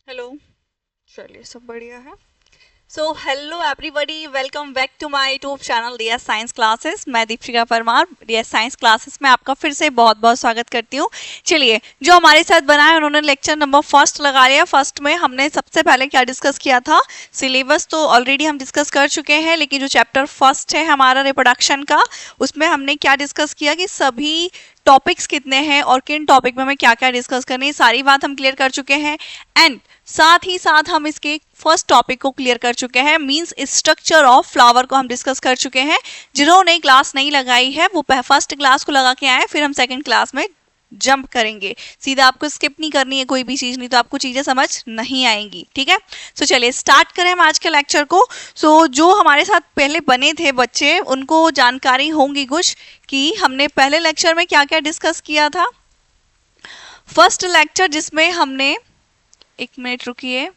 Hello. चलिए सब बढ़िया है। So hello everybody, welcome back to my YouTube channel DS science classes. मैं Deepika Parmar DS science classes में आपका फिर से बहुत बहुत स्वागत करती हूँ। चलिए, जो हमारे साथ बना है उन्होंने लेक्चर नंबर फर्स्ट लगा लिया। फर्स्ट में हमने सबसे पहले क्या डिस्कस किया था, सिलेबस तो ऑलरेडी हम डिस्कस कर चुके हैं, लेकिन जो चैप्टर फर्स्ट है हमारा रिप्रोडक्शन का, उसमें हमने क्या डिस्कस किया कि सभी टॉपिक्स कितने हैं और किन टॉपिक में हमें क्या क्या डिस्कस करनी है, सारी बात हम क्लियर कर चुके हैं। एंड साथ ही साथ हम इसके फर्स्ट टॉपिक को क्लियर कर चुके हैं, मींस स्ट्रक्चर ऑफ फ्लावर को हम डिस्कस कर चुके हैं। जिन्होंने क्लास नहीं लगाई है वो फर्स्ट क्लास को लगा के आए, फिर हम सेकंड क्लास में जंप करेंगे। सीधा आपको स्किप नहीं करनी है कोई भी चीज, नहीं तो आपको चीजें समझ नहीं आएंगी। ठीक है, सो चलिए स्टार्ट करें हम आज के लेक्चर को। सो जो हमारे साथ पहले बने थे बच्चे, उनको जानकारी होंगी कुछ कि हमने पहले लेक्चर में क्या क्या डिस्कस किया था। फर्स्ट लेक्चर जिसमें हमने, एक मिनट रुकिए,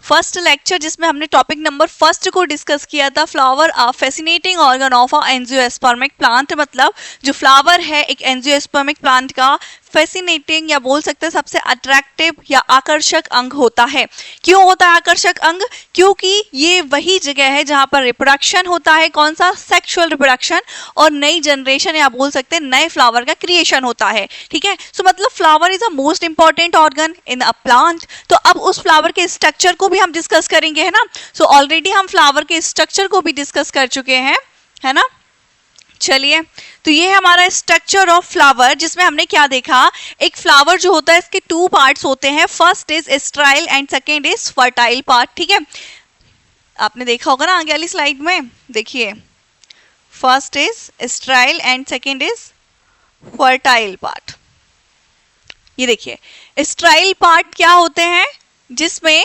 फर्स्ट लेक्चर जिसमें हमने टॉपिक नंबर फर्स्ट को डिस्कस किया था, flower a fascinating organ of a angiospermic plant. मतलब जो फ्लावर है एक एंजियोस्पर्मिक प्लांट का फैसिनेटिंग या बोल सकते हैं सबसे अट्रैक्टिव या आकर्षक अंग होता है। क्यों होता है आकर्षक अंग? क्योंकि ये वही जगह है जहां पर रिप्रोडक्शन होता है। कौन सा? सेक्सुअल रिप्रोडक्शन, और नई जनरेशन या बोल सकते हैं नए फ्लावर का क्रिएशन होता है। ठीक है, सो मतलब flower is a most important organ in a plant. तो अब उस फ्लावर के स्ट्रक्चर को भी हम डिस्कस करेंगे, है ना। सो ऑलरेडी हम फ्लावर के स्ट्रक्चर को भी डिस्कस कर चुके हैं, है ना। चलिए, तो ये है हमारा स्ट्रक्चर ऑफ फ्लावर, जिसमें हमने क्या देखा, एक फ्लावर जो होता है इसके टू पार्ट्स होते हैं। First is sterile and second is fertile part. ठीक है, आपने देखा होगा ना आगे वाली स्लाइड में, देखिए first is sterile and second is fertile part. ये देखिए, स्टेराइल पार्ट क्या होते हैं, जिसमें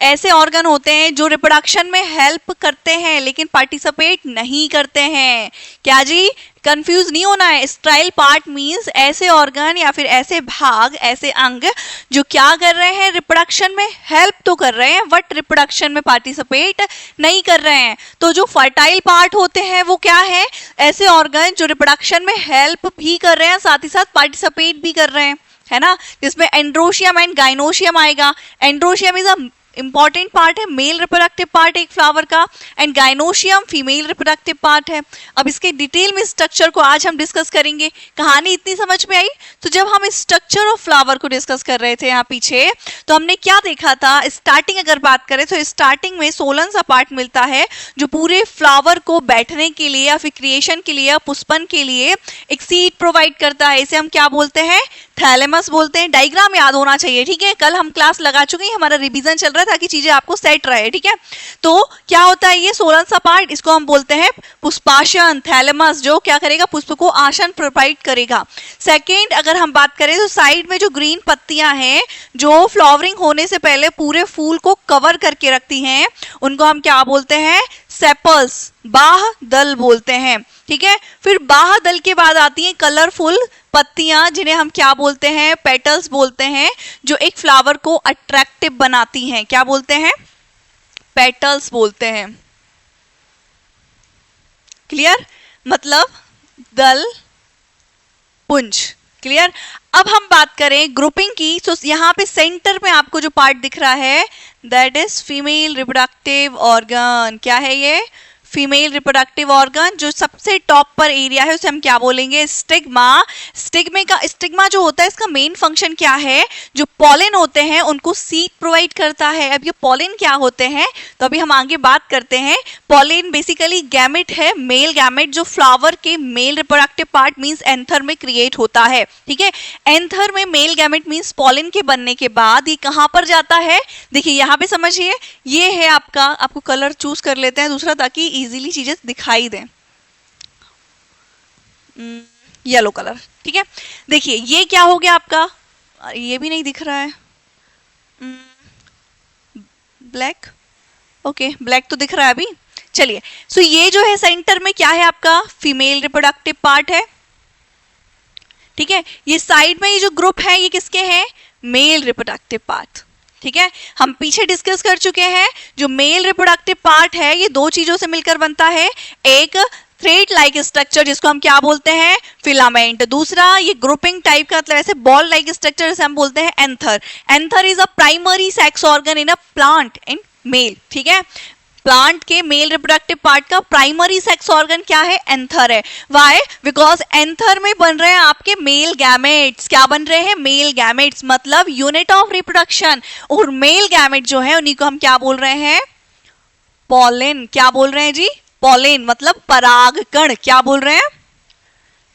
ऐसे ऑर्गन होते हैं जो रिप्रोडक्शन में हेल्प करते हैं लेकिन पार्टिसिपेट नहीं करते हैं। क्या जी, कंफ्यूज नहीं होना है। स्टेराइल पार्ट मींस ऐसे ऑर्गन या फिर ऐसे भाग, ऐसे अंग जो क्या कर रहे हैं, रिप्रोडक्शन में हेल्प तो कर रहे हैं बट रिप्रोडक्शन में पार्टिसिपेट नहीं कर रहे हैं। तो जो फर्टाइल पार्ट होते हैं वो क्या है, ऐसे ऑर्गन जो रिप्रोडक्शन में हेल्प भी कर रहे हैं साथ ही साथ पार्टिसिपेट भी कर रहे हैं, है ना। जिसमें एंड्रोशियम एंड गाइनोशियम आएगा। Androecium is a important part है, मेल रिप्रोडक्टिव पार्ट एक फ्लावर का, and gynoecium female reproductive part है। अब इसके डिटेल में स्ट्रक्चर को आज हम डिस्कस करेंगे। कहानी इतनी समझ में आई? तो जब हम स्ट्रक्चर ऑफ फ्लावर को डिस्कस कर रहे थे यहाँ पीछे, तो हमने क्या देखा था, स्टार्टिंग अगर बात करें तो स्टार्टिंग में सोलन सा पार्ट मिलता है जो पूरे फ्लावर को बैठने के लिए या फिर क्रिएशन के लिए या पुष्पन के लिए एक सीट प्रोवाइड करता है। इसे हम क्या बोलते हैं, थैलेमस बोलते हैं। डायग्राम याद होना चाहिए, ठीक है, कल हम क्लास लगा चुके हैं, हमारा रिवीजन चल रहा है ताकि चीजें आपको सेट रहे। ठीक है, तो क्या होता है ये सोलन सा पार्ट, इसको हम बोलते हैं पुष्पासन, थैलेमस, जो क्या करेगा, पुष्प को आसन प्रोवाइड करेगा। सेकेंड अगर हम बात करें तो साइड में जो ग्रीन पत्तियां हैं जो फ्लावरिंग होने से पहले पूरे फूल को कवर करके रखती हैं, उनको हम क्या बोलते हैं, सेपल्स, बाह दल बोलते हैं। ठीक है, फिर बाह दल के बाद आती हैं कलरफुल पत्तियां, जिन्हें हम क्या बोलते हैं, पेटल्स बोलते हैं, जो एक फ्लावर को अट्रैक्टिव बनाती हैं। क्या बोलते हैं, पेटल्स बोलते हैं। क्लियर, मतलब दल पुंज। क्लियर। अब हम बात करें ग्रुपिंग की, तो यहाँ पे सेंटर में आपको जो पार्ट दिख रहा है that is female reproductive organ. क्या है ये, फीमेल रिप्रोडक्टिव ऑर्गन। जो सबसे टॉप पर एरिया है उसे हम क्या बोलेंगे, स्टिग्मा। स्टिग्मा जो होता है इसका मेन फंक्शन क्या है, जो पॉलन होते हैं उनको सीड प्रोवाइड करता है। अब ये पॉलन क्या होते हैं तो अभी हम आगे बात करते हैं। पॉलन बेसिकली गैमेट है, मेल गैमेट, जो फ्लावर के male reproductive part means anther में क्रिएट होता है। ठीक है, एंथर में मेल गैमेट मींस पॉलन के बनने के बाद ये कहां पर जाता है, देखिए यहाँ पे समझिए, ये है आपका, आपको कलर चूज कर लेते हैं दूसरा ताकि इजीली चीजें दिखाई दें। Yellow colour. ठीक है, देखिए ये क्या हो गया आपका, ये भी नहीं दिख रहा है, ब्लैक। ओके, ब्लैक तो दिख रहा है अभी। चलिए, सो ये जो है सेंटर में क्या है आपका, फीमेल रिप्रोडक्टिव पार्ट है। ठीक है, ये साइड में ये जो ग्रुप है ये किसके हैं, मेल रिप्रोडक्टिव पार्ट। ठीक है, हम पीछे डिस्कस कर चुके हैं जो मेल रिप्रोडक्टिव पार्ट है ये दो चीजों से मिलकर बनता है, एक थ्रेड लाइक स्ट्रक्चर जिसको हम क्या बोलते हैं, फिलामेंट। दूसरा ये ग्रुपिंग टाइप का मतलब ऐसे बॉल लाइक स्ट्रक्चर जिसे हम बोलते हैं anther. Anther is a primary sex organ in a plant in male, ठीक है। प्लांट के मेल रिप्रोडक्टिव पार्ट का प्राइमरी सेक्स ऑर्गन क्या है, एंथर है। वाई, बिकॉज एंथर में बन रहे हैं आपके मेल गैमेट्स। क्या बन रहे हैं, मेल गैमेट्स, मतलब यूनिट ऑफ रिप्रोडक्शन। और मेल गैमेट जो है उन्हीं को हम क्या बोल रहे हैं, पॉलिन। क्या बोल रहे हैं जी, पॉलिन, मतलब परागकण। क्या बोल रहे हैं,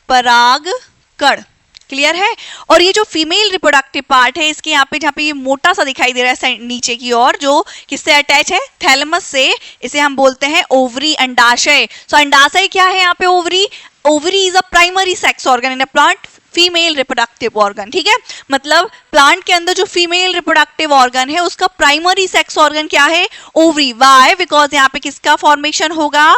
परागकण। क्लियर है। और ये जो फीमेल रिप्रोडक्टिव पार्ट है इसके यहाँ पे, जहाँ पे ये मोटा सा दिखाई दे रहा है नीचे की ओर, जो किससे अटैच है, थैलेमस से, इसे हम बोलते हैं ओवरी, अंडाशय। सो अंडाशय क्या है यहाँ पे, ovary. Ovary is a primary sex organ in a plant, female reproductive organ, ठीक है। मतलब प्लांट के अंदर जो फीमेल रिप्रोडक्टिव ऑर्गन है उसका प्राइमरी सेक्स ऑर्गन क्या है, ओवरी। वाई, बिकॉज यहाँ पे किसका फॉर्मेशन होगा,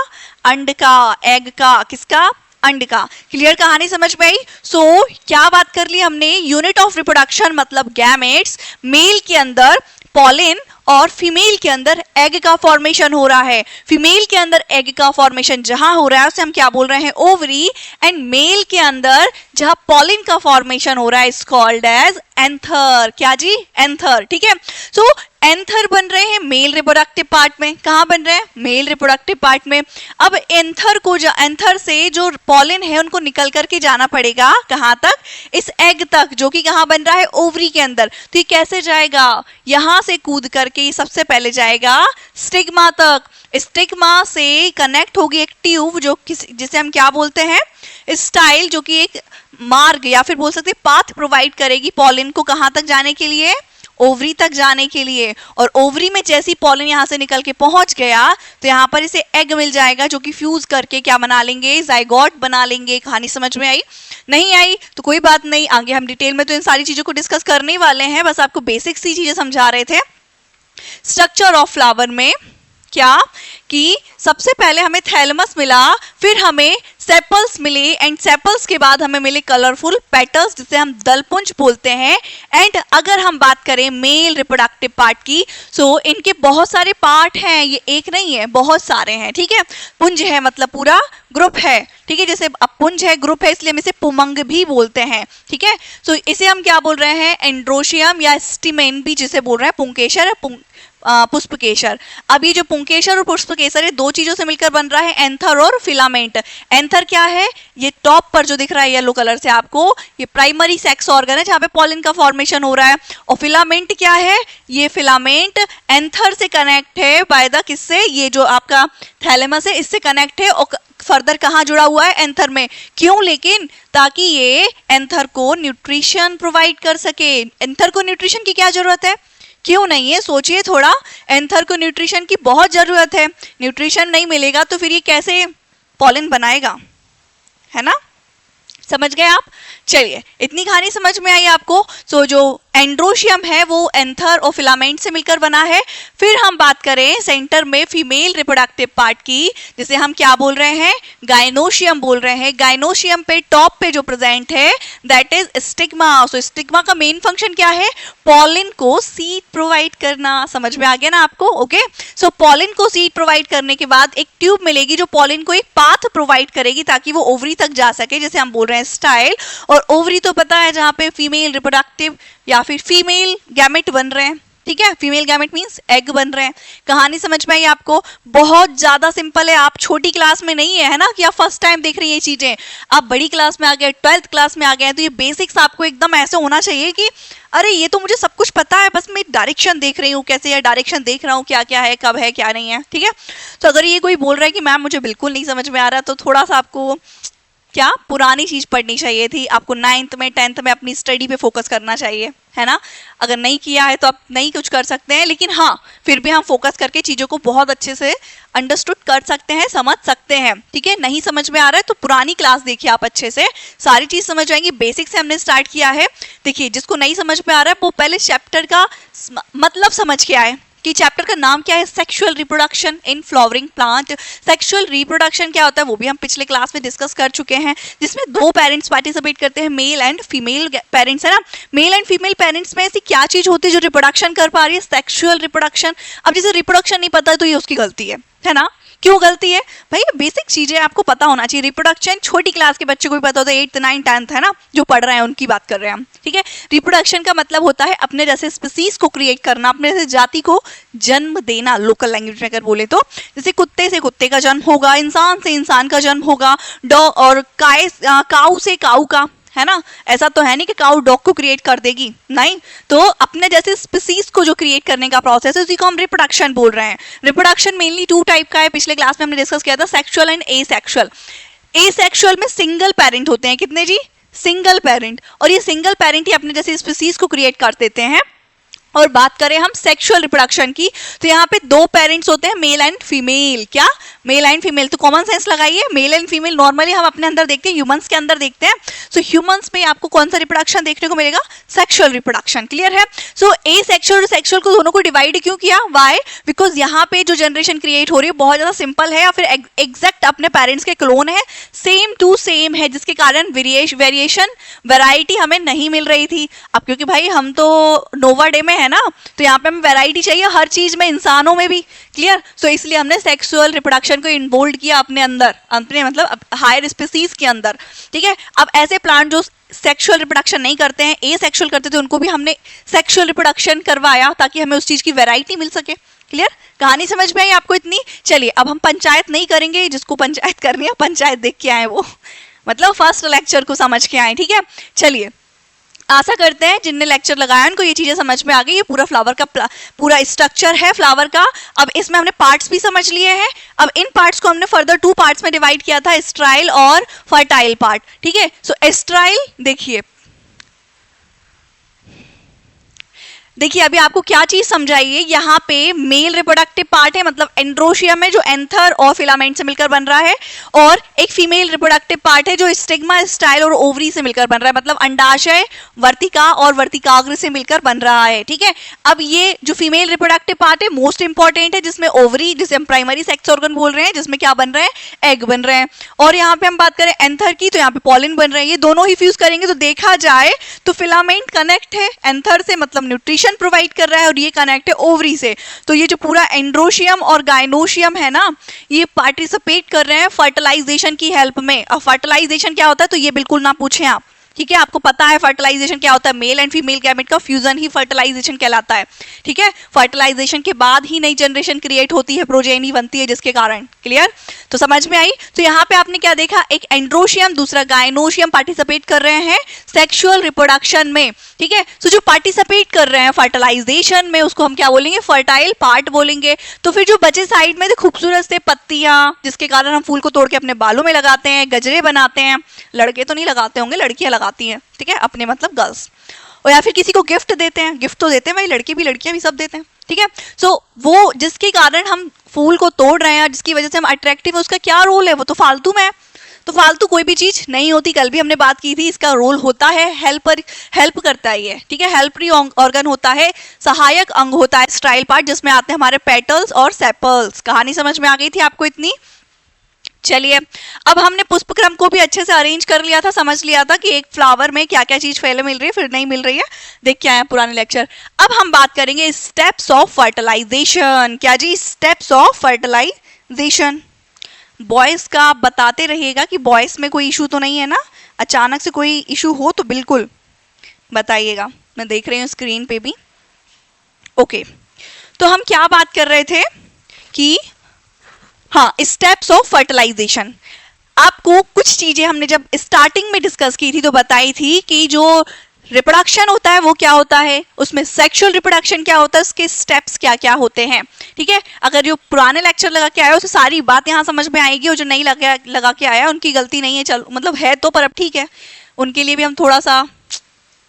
अंड का, एग का, किसका, अंड का। क्लियर, कहानी समझ में आई। सो क्या बात कर ली हमने, यूनिट ऑफ रिप्रोडक्शन मतलब गैमेट्स, मेल के अंदर पॉलिन और फीमेल के अंदर एग का फॉर्मेशन हो रहा है। फीमेल के अंदर एग का फॉर्मेशन जहां हो रहा है उसे हम क्या बोल रहे हैं, ओवरी। एंड मेल के अंदर जहां पॉलिन का फॉर्मेशन हो रहा है इज कॉल्ड एज एंथर। क्या जी, एंथर, ठीक है। सो एंथर बन रहे हैं मेल रिप्रोडक्टिव पार्ट में। कहां बन रहे हैं, मेल रिप्रोडक्टिव पार्ट में। अब एंथर से जो पॉलिन है उनको निकल करके जाना पड़ेगा कहां तक, इस एग तक, जो कि कहां बन रहा है, ओवरी के अंदर। तो ये कैसे जाएगा, यहां से कूद करके ये सबसे पहले जाएगा स्टिग्मा तक। स्टिग्मा से कनेक्ट होगी एक ट्यूब जो जिसे हम क्या बोलते हैं, स्टाइल, जो कि एक मार्ग या फिर बोल सकते हैं पाथ प्रोवाइड करेगी पॉलिन को कहां तक जाने के लिए, ओवरी तक जाने के लिए। और ओवरी में जैसी पॉलिन यहाँ से निकल के पहुंच गया तो यहाँ पर इसे एग मिल जाएगा, जो कि फ्यूज करके क्या बना लेंगे, जाइगोट बना लेंगे। कहानी समझ में आई, नहीं आई तो कोई बात नहीं, आगे हम डिटेल में तो इन सारी चीजों को डिस्कस करने वाले हैं, बस आपको बेसिक सी चीजें समझा रहे थे। स्ट्रक्चर ऑफ फ्लावर में क्या कि सबसे पहले हमें थैलेमस मिला, फिर हमें सेपल्स मिले, एंड सेपल्स के बाद हमें मिले कलरफुल पेटल्स जिसे हम दलपुंज बोलते हैं। एंड अगर हम बात करें मेल रिप्रोडक्टिव पार्ट की, सो इनके बहुत सारे पार्ट हैं, ये एक नहीं है, बहुत सारे हैं, ठीक है। पुंज है मतलब पूरा ग्रुप है, ठीक है। जैसे अब पुंज है, ग्रुप है, इसलिए हम इसे पुमंग भी बोलते हैं, ठीक है। सो इसे हम क्या बोल रहे हैं, एंड्रोशियम या स्टिमेन भी जिसे बोल रहे हैं, पुंकेसर, पुष्पकेसर। अब ये जो पुंकेसर और पुष्पकेसर है दो चीजों से मिलकर बन रहा है एंथर और फिलामेंट। एंथर क्या है, ये टॉप पर जो दिख रहा है येलो कलर से आपको, ये प्राइमरी सेक्स ऑर्गन है जहां पे पॉलिन का फॉर्मेशन हो रहा है। और फिलामेंट क्या है, ये फिलामेंट एंथर से कनेक्ट है बाय द, किससे, ये जो आपका थैलेमस है इससे कनेक्ट है, और फर्दर कहाँ जुड़ा हुआ है, एंथर में। क्यों, लेकिन ताकि ये एंथर को न्यूट्रिशन प्रोवाइड कर सके। एंथर को न्यूट्रिशन की क्या जरूरत है, क्यों नहीं है, सोचिए थोड़ा, एंथर को न्यूट्रिशन की बहुत जरूरत है। न्यूट्रिशन नहीं मिलेगा तो फिर ये कैसे पॉलिन बनाएगा, है ना, समझ गए आप। चलिए, इतनी कहानी समझ में आई आपको। सो जो एंड्रोशियम है वो एंथर और फिलामेंट से मिलकर बना है। फिर हम बात करें सेंटर में फीमेल रिप्रोडक्टिव पार्ट की, जिसे हम क्या बोल रहे हैं, गाइनोशियम बोल रहे हैं। गाइनोशियम पे टॉप पे जो प्रेजेंट है that is stigma. So stigma का मेन फंक्शन क्या है, पॉलिन को सीड प्रोवाइड करना। समझ में आ गया ना आपको, ओके। सो पॉलिन को सीड प्रोवाइड करने के बाद एक ट्यूब मिलेगी जो पॉलिन को एक पाथ प्रोवाइड करेगी ताकि वो ओवरी तक जा सके, जैसे हम बोल रहे हैं स्टाइल। और ओवरी तो पता है जहां पे फीमेल रिप्रोडक्टिव या फिर फीमेल गैमेट बन रहे हैं, ठीक है। फीमेल गैमेट मींस एग बन रहे हैं। कहानी समझ में आई आपको, बहुत ज्यादा सिंपल है। आप छोटी क्लास में नहीं है ना कि आप फर्स्ट टाइम देख रही हैं ये चीजें, आप बड़ी क्लास में आ गए, 12th क्लास में आ गए, तो ये बेसिक्स आपको एकदम ऐसे होना चाहिए कि अरे ये तो मुझे सब कुछ पता है, बस मैं डायरेक्शन देख रही हूँ कैसे, या डायरेक्शन देख रहा हूँ क्या क्या है, कब है, क्या नहीं है, ठीक है। तो अगर ये कोई बोल रहा है कि मैम मुझे बिल्कुल नहीं समझ में आ रहा, तो थोड़ा सा आपको क्या पुरानी चीज पढ़नी चाहिए थी, आपको 9th में 10th में अपनी स्टडी पे फोकस करना चाहिए, है ना। अगर नहीं किया है तो आप नहीं कुछ कर सकते हैं, लेकिन हाँ फिर भी हम फोकस करके चीजों को बहुत अच्छे से अंडरस्टूड कर सकते हैं, समझ सकते हैं, ठीक है। नहीं समझ में आ रहा है तो पुरानी क्लास देखिए आप अच्छे से, सारी चीज समझ जाएंगी। बेसिक से हमने स्टार्ट किया है। देखिए, जिसको नहीं समझ में आ रहा है वो पहले चैप्टर का मतलब समझ के आए कि चैप्टर का नाम क्या है, sexual reproduction in flowering plant. Sexual reproduction क्या होता है वो भी हम पिछले क्लास में डिस्कस कर चुके हैं, जिसमें 2 पेरेंट्स पार्टिसिपेट करते हैं, मेल एंड फीमेल पेरेंट्स, है ना। मेल एंड फीमेल पेरेंट्स में ऐसी क्या चीज होती है जो रिप्रोडक्शन कर पा रही है, सेक्सुअल रिप्रोडक्शन। अब जैसे रिप्रोडक्शन नहीं पता है तो ये उसकी गलती है, है ना? क्यों गलती है भाई? बेसिक चीजें आपको पता होना चाहिए। रिप्रोडक्शन छोटी क्लास के बच्चे को भी पता होता है, 8th 9th 10th, है ना, जो पढ़ रहे हैं उनकी बात कर रहे हैं हम, ठीक है। रिप्रोडक्शन का मतलब होता है अपने जैसे स्पीसीज को क्रिएट करना, अपने जैसे जाति को जन्म देना, लोकल लैंग्वेज में अगर बोले तो। जैसे कुत्ते से कुत्ते का जन्म होगा, इंसान से इंसान का जन्म होगा, डॉग और काऊ से काऊ का, है ना। ऐसा तो है नहीं कि काऊ डॉग को क्रिएट कर देगी, नहीं। तो अपने जैसे स्पीसीज को जो क्रिएट करने का प्रोसेस है उसी को हम रिप्रोडक्शन बोल रहे हैं। रिप्रोडक्शन मेनली 2 टाइप का है, पिछले क्लास में हमने डिस्कस किया था, सेक्सुअल एंड एसेक्सुअल। एसेक्सुअल में सिंगल पेरेंट होते हैं, कितने जी? सिंगल पेरेंट, और ये सिंगल पेरेंट ही अपने जैसे स्पीसीज को क्रिएट कर देते हैं। और बात करें हम सेक्सुअल रिप्रोडक्शन की, तो यहाँ पे 2 पेरेंट्स होते हैं, मेल एंड फीमेल। क्या? Mail and female. तो कॉमन सेंस लगाइए, मेल एंड फीमेल नॉर्मली हम अपने अंदर देखते हैं, ह्यूमंस के अंदर देखते हैं। सो ह्यूमंस में आपको कौन सा रिप्रोडक्शन देखने को मिलेगा? Sexual reproduction. क्लियर है? सो एसेक्सुअल और सेक्सुअल को दोनों को डिवाइड क्यों किया? वाई? बिकॉज यहाँ पे जो जनरेशन क्रिएट हो रही है बहुत ज्यादा सिंपल है, या फिर एग्जैक्ट अपने पेरेंट्स के क्लोन है, सेम टू सेम है, जिसके कारण वेरिएशन वैरायटी हमें नहीं मिल रही थी। अब क्योंकि भाई हम तो नोवा डे में है ना, तो यहाँ पे हमें वैरायटी चाहिए हर चीज में, इंसानों में भी। क्लियर? सो इसलिए हमने सेक्सुअल रिप्रोडक्शन को इन्वोल्व किया अपने अंदर, अपने मतलब हायर स्पीसीज के अंदर, ठीक है। अब ऐसे प्लांट जो सेक्सुअल रिप्रोडक्शन नहीं करते हैं, एसेक्सुअल करते थे, उनको भी हमने सेक्सुअल रिप्रोडक्शन करवाया ताकि हमें उस चीज की वैरायटी मिल सके। क्लियर? कहानी समझ में आई आपको इतनी? चलिए अब हम पंचायत नहीं करेंगे, जिसको पंचायत करनी है पंचायत देख के आए वो, मतलब फर्स्ट लेक्चर को समझ के आए, ठीक है। चलिए आशा करते हैं जिनने लेक्चर लगाया उनको ये चीजें समझ में आ गई। ये पूरा फ्लावर का पूरा स्ट्रक्चर है फ्लावर का। अब इसमें हमने पार्ट्स भी समझ लिए हैं। अब इन पार्ट्स को हमने फर्दर 2 पार्ट्स में डिवाइड किया था, एस्ट्राइल और फर्टाइल पार्ट, ठीक है। सो एस्ट्राइल देखिए अभी आपको क्या चीज समझाइए, यहाँ पे मेल रिप्रोडक्टिव पार्ट है, मतलब एंड्रोशियम है जो एंथर और फिलामेंट से मिलकर बन रहा है, और एक फीमेल रिप्रोडक्टिव पार्ट है जो स्टिग्मा, स्टाइल और ओवरी से मिलकर बन रहा है, मतलब अंडाशय, वर्तिका और वर्तिकाग्र से मिलकर बन रहा है, ठीक है। अब ये जो फीमेल रिप्रोडक्टिव पार्ट है मोस्ट इंपॉर्टेंट है, जिसमें ओवरी, जिसे हम प्राइमरी सेक्स ऑर्गन बोल रहे हैं, जिसमें क्या बन रहे हैं? एग बन रहे हैं। और यहाँ पे हम बात करें एंथर की, तो यहाँ पे पॉलिन बन रहे हैं। ये दोनों ही फ्यूज करेंगे तो देखा जाए तो फिलामेंट कनेक्ट है एंथर से, मतलब न्यूट्रिशन प्रोवाइड कर रहा है, और ये कनेक्ट है ओवरी से। तो ये जो पूरा एंड्रोशियम और गाइनोशियम है ना, ये पार्टिसिपेट कर रहे हैं फर्टिलाइजेशन की हेल्प में। अब फर्टिलाइजेशन क्या होता है तो ये बिल्कुल ना पूछें आप, ठीक है। आपको पता है फर्टिलाइजेशन क्या होता है, मेल एंड फीमेल गैमेट का फ्यूजन ही फर्टिलाइजेशन कहलाता है, ठीक है। फर्टिलाइजेशन के बाद ही नई जनरेशन क्रिएट होती है, प्रोजेनी बनती है, जिसके कारण। क्लियर? तो समझ में आई? तो यहाँ पे आपने क्या देखा, एक एंड्रोशियम दूसरा गाइनोशियम पार्टिसिपेट कर रहे हैं सेक्सुअल रिप्रोडक्शन में, ठीक है। तो जो पार्टिसिपेट कर रहे हैं फर्टिलाइजेशन में उसको हम क्या बोलेंगे? फर्टाइल पार्ट बोलेंगे। तो फिर जो बचे साइड में थे खूबसूरत से पत्तियां, जिसके कारण हम फूल को तोड़ के अपने बालों में लगाते हैं, गजरे बनाते हैं। लड़के तो नहीं लगाते होंगे, लड़कियां लगाती हैं, ठीक है, अपने मतलब गर्ल्स। और या फिर किसी को गिफ्ट देते हैं, गिफ्ट तो देते हैं भाई, लड़के भी लड़कियां भी सब देते हैं, ठीक है। सो वो जिसके कारण हम फूल को तोड़ रहे हैं, जिसकी वजह से हम अट्रैक्टिव है, उसका क्या रोल है? वो तो फालतू में है। तो फालतू कोई भी चीज नहीं होती, कल भी हमने बात की थी, इसका रोल होता है हेल्प करता है ये, ठीक है। हेल्परी ऑर्गन होता है, सहायक अंग होता है स्टाइल पार्ट, जिसमें आते हैं हमारे पेटल्स और सेपल्स। कहानी समझ में आ गई थी आपको इतनी? चलिए अब हमने पुष्पक्रम को भी अच्छे से अरेंज कर लिया था, समझ लिया था कि एक फ्लावर में क्या क्या चीज पहले मिल रही है फिर नहीं मिल रही है, देख के आए पुराने लेक्चर। अब हम बात करेंगे स्टेप्स ऑफ फर्टिलाइजेशन। क्या जी? Steps of fertilisation. बॉयज का आप बताते रहिएगा कि बॉयज में कोई इशू तो नहीं है ना, अचानक से कोई इशू हो तो बिल्कुल बताइएगा, मैं देख रही हूँ स्क्रीन पे भी। ओके, तो हम क्या बात कर रहे थे कि हाँ, स्टेप्स ऑफ फर्टिलाइजेशन। आपको कुछ चीजें हमने जब स्टार्टिंग में डिस्कस की थी तो बताई थी कि जो रिप्रोडक्शन होता है वो क्या होता है, उसमें सेक्सुअल रिप्रोडक्शन क्या होता है, उसके स्टेप्स क्या क्या होते हैं, ठीक है। अगर जो पुराने लेक्चर लगा के आया हो तो सारी बात यहाँ समझ में आएगी, और जो नहीं लगा के आया उनकी गलती नहीं है, चलो मतलब है तो, पर अब ठीक है, उनके लिए भी हम थोड़ा सा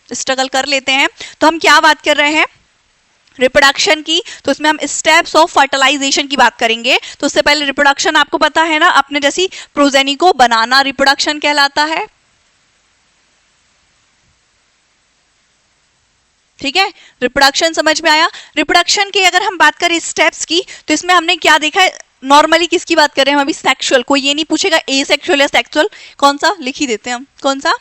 स्ट्रगल कर लेते हैं। तो हम क्या बात कर रहे हैं रिप्रोडक्शन की, तो उसमें हम स्टेप्स ऑफ फर्टिलाइजेशन की बात करेंगे। तो उससे पहले रिप्रोडक्शन आपको पता है ना, अपने जैसी प्रोजेनी को बनाना रिप्रोडक्शन कहलाता है, ठीक है। रिप्रोडक्शन समझ में आया? रिप्रोडक्शन की अगर हम बात करें स्टेप्स की, तो इसमें हमने क्या देखा है, नॉर्मली किसकी बात कर रहे हैं हम अभी? सेक्सुअल। कोई ये नहीं पूछेगा ए सेक्सुअल या सेक्सुअल, कौन सा लिख ही देते हैं हम, कौन सा?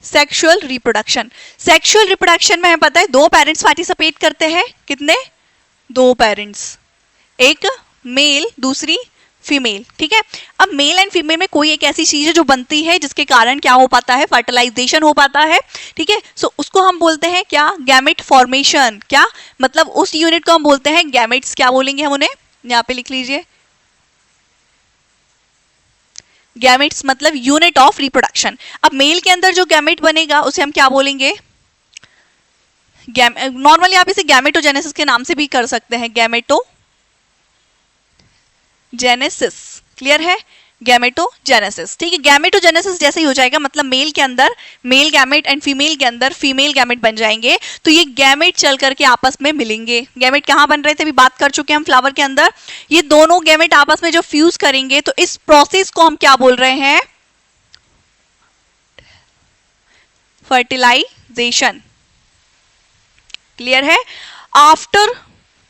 Sexual reproduction. सेक्सुअल रिप्रोडक्शन में हमें पता है 2 पेरेंट्स पार्टिसिपेट करते हैं, कितने? 2 पेरेंट्स, एक मेल दूसरी फीमेल, ठीक है। अब मेल एंड फीमेल में कोई एक ऐसी चीज है जो बनती है जिसके कारण क्या हो पाता है, फर्टिलाइजेशन हो पाता है, ठीक है। सो उसको हम बोलते हैं क्या, गैमेट फॉर्मेशन। क्या मतलब उस यूनिट को हम बोलते हैं गैमेट्स। क्या बोलेंगे हम उन्हें, यहाँ पे लिख लीजिए, गैमेट्स मतलब यूनिट ऑफ रिप्रोडक्शन। अब मेल के अंदर जो गैमेट बनेगा उसे हम क्या बोलेंगे, नॉर्मली आप इसे गैमेटोजेनेसिस के नाम से भी कर सकते हैं, गैमेटोजेनेसिस, क्लियर है, गैमेटोजेनेसिस, ठीक है। गैमेटोजेनेसिस जैसे ही हो जाएगा मतलब मेल के अंदर मेल गैमेट एंड फीमेल के अंदर फीमेल गैमेट बन जाएंगे, तो ये गैमेट चल करके आपस में मिलेंगे। गैमेट कहाँ बन रहे थे, अभी बात कर चुके हैं हम फ्लावर के अंदर। ये दोनों गैमेट आपस में जो फ्यूज करेंगे तो इस प्रोसेस को हम क्या बोल रहे हैं, फर्टिलाइजेशन, क्लियर है। आफ्टर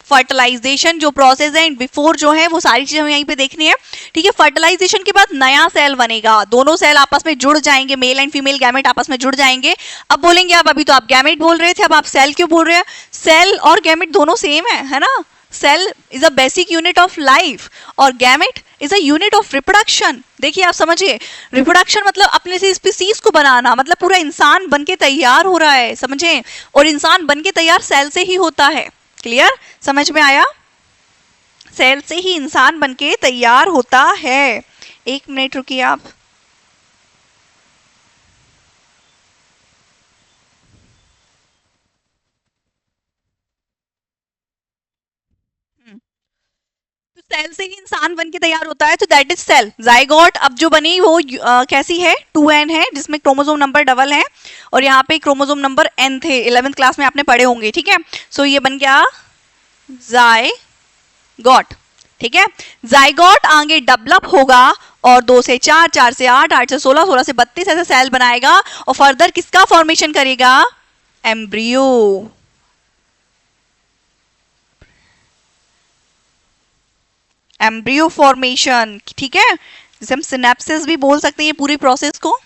फर्टिलाइजेशन जो प्रोसेस है, बिफोर जो है वो सारी चीजें हमें यहीं पे देखनी है, ठीक है। फर्टिलाइजेशन के बाद नया सेल बनेगा, दोनों सेल आपस में जुड़ जाएंगे, मेल एंड फीमेल गैमेट आपस में जुड़ जाएंगे। अब बोलेंगे आप अभी तो आप गैमेट बोल रहे थे, अब आप सेल क्यों बोल रहे हैं, सेल और गैमेट दोनों सेम है ना। Cell is a basic unit of life और gamete is a unit of reproduction. देखिए आप समझिए, रिप्रोडक्शन मतलब अपने से स्पीसीज को बनाना, मतलब पूरा इंसान बनके तैयार हो रहा है, समझे। और इंसान बनके तैयार सेल से ही होता है, क्लियर, समझ में आया। सेल से ही इंसान बनके तैयार होता है। एक मिनट रुकिए आप, तो सेल से ही इंसान बनके तैयार होता है, तो दैट इज सेल। जाइगोट अब जो बनी वो कैसी है, 2n है, जिसमें क्रोमोसोम नंबर डबल है और यहाँ पे क्रोमोसोम नंबर n थे, 11th क्लास में आपने पढ़े होंगे, ठीक है। सो ये बन गया जाइगोट, ठीक है। जाइगोट आगे डेवलप होगा और 2 से 4, 4 से 8, 8 से 16, 16 से 32 ऐसे सेल बनाएगा और फर्दर किसका फॉर्मेशन करेगा, एम्ब्रियो, एम्ब्रियो फॉर्मेशन, ठीक है। जिसे हम सिनेप्सिस भी बोल सकते हैं ये पूरी प्रोसेस को,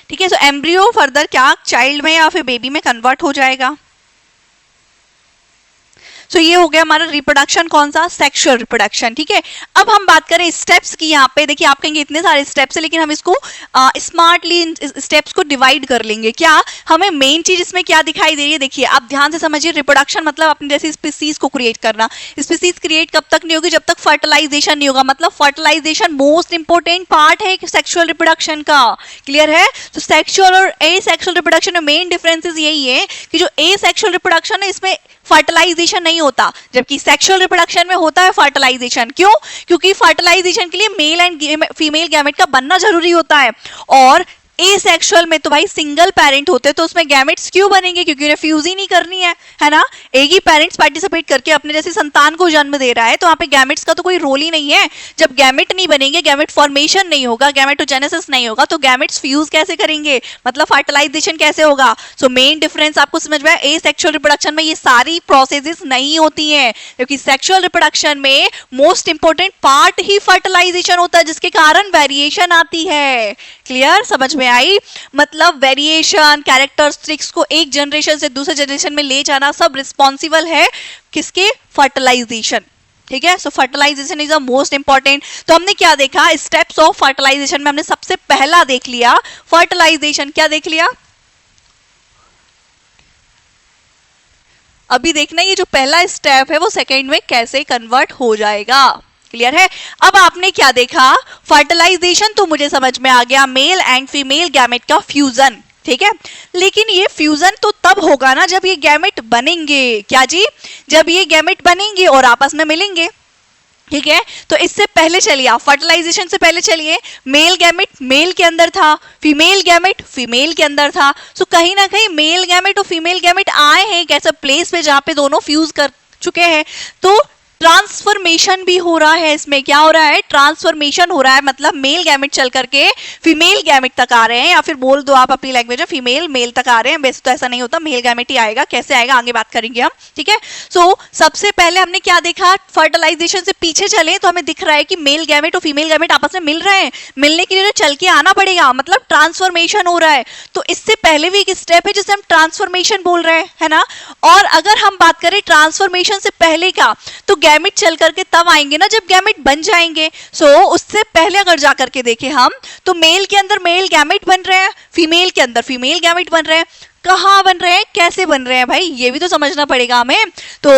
ठीक है। सो एम्ब्रियो फर्दर क्या चाइल्ड में या फिर बेबी में कन्वर्ट हो जाएगा। सो ये हो गया हमारा रिप्रोडक्शन, कौन सा, सेक्सुअल रिप्रोडक्शन, ठीक है। अब हम बात करें स्टेप्स की, यहाँ पे देखिए आप कहेंगे इतने सारे स्टेप्स है, लेकिन हम इसको स्मार्टली स्टेप्स को डिवाइड कर लेंगे। क्या हमें मेन चीज इसमें क्या दिखाई दे रही है, देखिए आप ध्यान से समझिए। रिप्रोडक्शन मतलब अपनी जैसी स्पीसीज को क्रिएट करना। स्पीसीज क्रिएट कब तक नहीं होगी, जब तक फर्टिलाइजेशन नहीं होगा। मतलब फर्टिलाइजेशन मोस्ट इंपोर्टेंट पार्ट है सेक्सुअल रिप्रोडक्शन का, क्लियर है। तो सेक्सुअल और ए सेक्सुअल रिप्रोडक्शन में मेन डिफरेंसेस यही है कि जो ए सेक्सुअल रिप्रोडक्शन है इसमें फर्टिलाइजेशन नहीं होता, जबकि सेक्सुअल रिप्रोडक्शन में होता है फर्टिलाइजेशन। क्यों, क्योंकि फर्टिलाइजेशन के लिए मेल एंड फीमेल गैमेट का बनना जरूरी होता है। और एसेक्सुअल में तो भाई सिंगल पेरेंट होते हैं, तो उसमें गैमेट्स क्यों बनेंगे, क्योंकि उन्हें फ्यूज ही नहीं करनी है ना। एक ही पेरेंट्स पार्टिसिपेट करके अपने जैसे संतान को जन्म दे रहा है, तो वहां पे गैमेट्स का तो कोई रोल ही नहीं है। जब गैमेट नहीं बनेंगे, गैमेट फॉर्मेशन नहीं होगा, गैमेटोजेनेसिस नहीं होगा, तो गैमेट्स फ्यूज कैसे करेंगे, मतलब फर्टिलाइजेशन कैसे होगा। सो मेन डिफरेंस आपको समझ में आया, एसेक्सुअल रिप्रोडक्शन में ये सारी प्रोसेसेस नहीं होती हैं, क्योंकि सेक्सुअल रिप्रोडक्शन में मोस्ट इंपोर्टेंट पार्ट ही फर्टिलाइजेशन होता है, जिसके कारण वेरिएशन आती है। क्लियर, समझ में आई। मतलब वेरिएशन, कैरेक्टरिस्टिक्स को एक जनरेशन से दूसरे जनरेशन में ले जाना सब रिस्पॉन्सिबल है किसके, फर्टिलाइजेशन, ठीक है। So fertilisation is the most important. तो हमने क्या देखा, स्टेप्स ऑफ फर्टिलाइजेशन में हमने सबसे पहला देख लिया फर्टिलाइजेशन। क्या देख लिया, अभी देखना ये जो पहला स्टेप है वो सेकेंड में कैसे कन्वर्ट हो जाएगा, क्लियर है। अब आपने क्या देखा, फर्टिलाइजेशन तो मुझे समझ में आ गया, मेल एंड फीमेल गैमेट का फ्यूजन, ठीक है। लेकिन ये फ्यूजन तो तब होगा ना जब ये गैमेट बनेंगे, क्या जी, जब ये गैमेट बनेंगे और आपस में मिलेंगे, ठीक है। तो इससे पहले चलिए आप, फर्टिलाइजेशन से पहले चलिए, मेल गैमेट मेल के अंदर था, फीमेल गैमेट फीमेल के अंदर था। सो कहीं ना कहीं मेल गैमेट और फीमेल गैमेट आए हैं एक ऐसा प्लेस पे जहां पे दोनों फ्यूज कर चुके हैं। तो ट्रांसफॉर्मेशन भी हो रहा है इसमें। क्या हो रहा है? ट्रांसफॉर्मेशन हो रहा है, मतलब मेल गैमेट चल करके फीमेल गैमेट तक आ रहे हैं, या फिर बोल दो आप अपनी लैंग्वेज में फीमेल मेल तक आ रहे हैं। वैसे तो ऐसा नहीं होता, मेल गैमेट ही आएगा। कैसे आएगा आगे बात करेंगे हम, ठीक है। सो सबसे पहले हमने क्या देखा, फर्टिलाइजेशन से पीछे चले तो हमें दिख रहा है कि मेल गैमेट और फीमेल गैमेट आपस में मिल रहे हैं। मिलने के लिए चल के आना पड़ेगा, मतलब ट्रांसफॉर्मेशन हो रहा है। तो इससे पहले भी एक स्टेप है जिसे हम ट्रांसफॉर्मेशन बोल रहे हैं, है ना। और अगर हम बात करें ट्रांसफॉर्मेशन से पहले का, तो गैमेट चल करके तब आएंगे ना जब गैमेट बन जाएंगे। सो उससे पहले अगर जा करके देखें हम, तो मेल के अंदर मेल गैमेट बन रहे हैं, फीमेल के अंदर फीमेल गैमेट बन रहे हैं। कहाँ बन रहे हैं, कैसे बन रहे हैं भाई, ये भी तो समझना पड़ेगा हमें। तो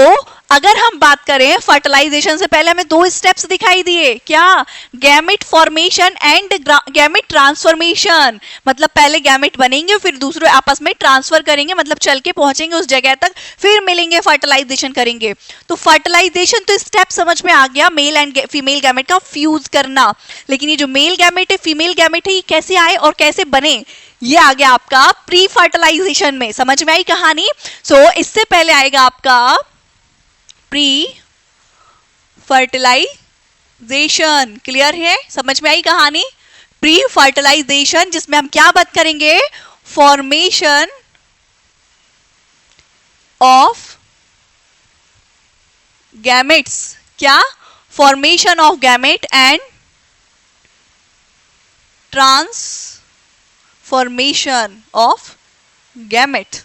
अगर हम बात करें फर्टिलाइजेशन से पहले हमें दो स्टेप्स दिखाई दिए, क्या? Gamete formation and gamete transformation. मतलब पहले गैमेट बनेंगे, फिर दूसरे आपस में ट्रांसफर करेंगे, मतलब चल के पहुंचेंगे उस जगह तक, फिर मिलेंगे, फर्टिलाइजेशन करेंगे। तो फर्टिलाइजेशन तो स्टेप समझ में आ गया, मेल एंड फीमेल गैमेट का फ्यूज करना। लेकिन ये जो मेल गैमेट है, फीमेल गैमेट है, ये कैसे आए और कैसे बने, ये आ गया आपका प्री फर्टिलाइजेशन में। समझ में आई कहानी। सो इससे पहले आएगा आपका प्री फर्टिलाइजेशन। क्लियर है, समझ में आई कहानी। प्री फर्टिलाइजेशन जिसमें हम क्या बात करेंगे, फॉर्मेशन ऑफ गैमेट्स। क्या? Formation of gamete and transformation of gamete.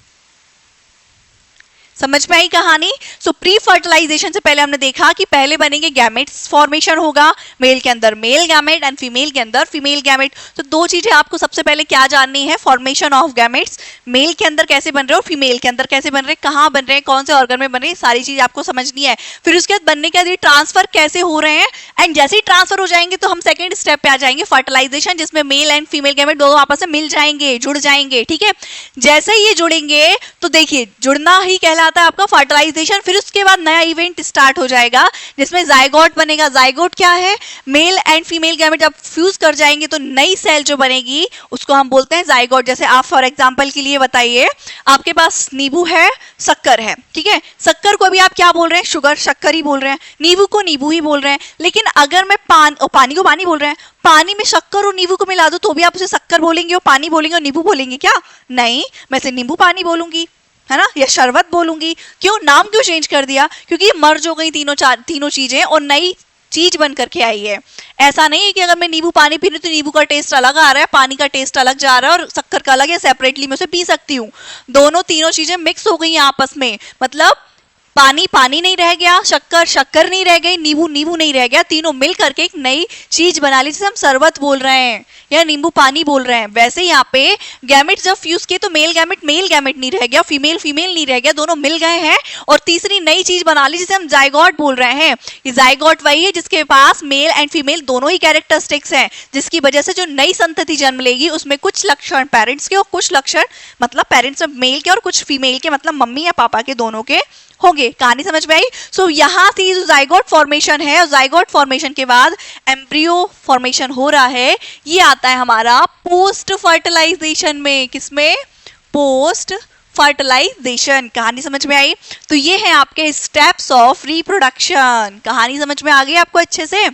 समझ में आई कहानी। सो प्री फर्टिलाइजेशन से पहले हमने देखा कि पहले बनेंगे गैमेट्स, फॉर्मेशन होगा मेल के अंदर मेल गैमेट एंड फीमेल के अंदर फीमेल गैमेट। तो दो चीजें आपको सबसे पहले क्या जाननी है, फॉर्मेशन ऑफ गैमेट्स, मेल के अंदर कैसे बन रहे हो, फीमेल के अंदर कैसे बन रहे हैं, कहाँ बन रहे हैं, कौन से ऑर्गन में बन रहे हैं, सारी चीज आपको समझनी है। फिर उसके बाद बनने के बाद ट्रांसफर कैसे हो रहे हैं, एंड जैसे ही ट्रांसफर हो जाएंगे तो हम सेकेंड स्टेप पे आ जाएंगे, फर्टिलाइजेशन, जिसमें मेल एंड फीमेल गैमेट दोनों आपस में मिल जाएंगे, जुड़ जाएंगे। ठीक है, जैसे ही ये जुड़ेंगे तो देखिए जुड़ना ही कहलाता है आपका फर्टिलाइजेशन। फिर उसके बाद नया इवेंट स्टार्ट हो जाएगा जिसमें जाइगोट बनेगा। जाइगोट क्या है, मेल एंड फीमेल गैमेट जब फ्यूज कर जाएंगे तो नई सेल जो बनेगी उसको हम बोलते हैं जाइगोट। जैसे आप फॉर एग्जांपल के लिए बताइए, आपके पास नींबू है, शक्कर है, ठीक है। शक्कर को भी आप क्या बोल रहे हैं, शुगर, शक्कर ही बोल रहे हैं। नींबू को नींबू ही बोल रहे हैं। लेकिन अगर मैं पानी को पानी बोल रहे हैं, पानी में शक्कर और नींबू को मिला दो तो भी आप उसे शक्कर बोलेंगे और पानी बोलेंगे और नींबू बोलेंगे क्या? नहीं, मैं से नींबू पानी बोलूंगी, है ना, या शरबत बोलूंगी। क्यों, नाम क्यों चेंज कर दिया? क्योंकि ये मर्ज हो गई तीनों चीजें और नई चीज बन करके आई है। ऐसा नहीं है कि अगर मैं नींबू पानी पी रही हूँ तो नींबू का टेस्ट अलग आ रहा है, पानी का टेस्ट अलग जा रहा है और शक्कर का अलग है, सेपरेटली मैं उसे पी सकती हूँ। तीनों चीजें मिक्स हो गई आपस में, मतलब पानी पानी नहीं रह गया, शक्कर शक्कर नहीं रह गई, नींबू नींबू नहीं रह गया, तीनों मिल करके एक नई चीज बना ली जिसे हम शरबत बोल रहे हैं या नींबू पानी बोल रहे हैं। वैसे यहाँ पे गैमेट जब फ्यूज किए तो मेल गैमेट नहीं रह गया, फीमेल नहीं रह गया, दोनों मिल गए हैं और तीसरी नई चीज बना ली जिसे हम जाइगोट बोल रहे हैं। ये जाइगोट वही है जिसके पास मेल एंड फीमेल दोनों ही कैरेक्टरिस्टिक्स हैं, जिसकी वजह से जो नई संतति जन्म लेगी उसमें कुछ लक्षण पेरेंट्स के और कुछ लक्षण मतलब पेरेंट्स में मेल के और कुछ फीमेल के, मतलब मम्मी या पापा के, दोनों के होंगे। कहानी समझ में आई। सो यहाँ से जो जाइगोट फॉर्मेशन है और जाइगोट फॉर्मेशन के बाद एम्ब्रियो फॉर्मेशन हो रहा है, ये आता है हमारा पोस्ट फर्टिलाइजेशन में। किसमें? Post fertilisation. कहानी समझ में आई। तो ये है आपके स्टेप्स ऑफ रिप्रोडक्शन। कहानी समझ में आ गई आपको अच्छे से?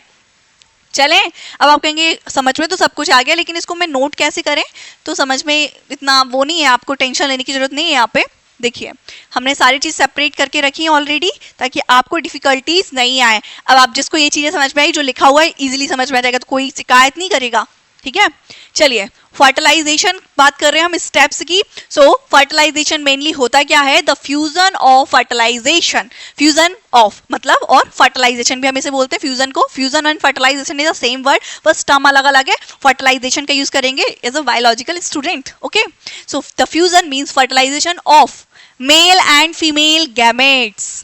चलें, अब आप कहेंगे समझ में तो सब कुछ आ गया लेकिन इसको मैं नोट कैसे करें, तो समझ में इतना वो नहीं है, आपको टेंशन लेने की जरूरत नहीं है। यहाँ पे देखिए हमने सारी चीज सेपरेट करके रखी है ऑलरेडी ताकि आपको डिफिकल्टीज नहीं आए। अब आप जिसको ये चीजें समझ में आई, जो लिखा हुआ है इजीली समझ में आ जाएगा तो कोई शिकायत नहीं करेगा। ठीक है, चलिए फर्टिलाइजेशन बात कर रहे हैं हम स्टेप्स की। सो फर्टिलाइजेशन मेनली होता क्या है, the fusion of fertilisation. Fusion of मतलब और फर्टिलाइजेशन भी हम इसे बोलते हैं फ्यूजन को। Fusion and fertilisation is the same word, बस टर्म अलग अलग है। फर्टिलाइजेशन का यूज करेंगे as a biological student. Okay, so the fusion means fertilisation of male and female gametes.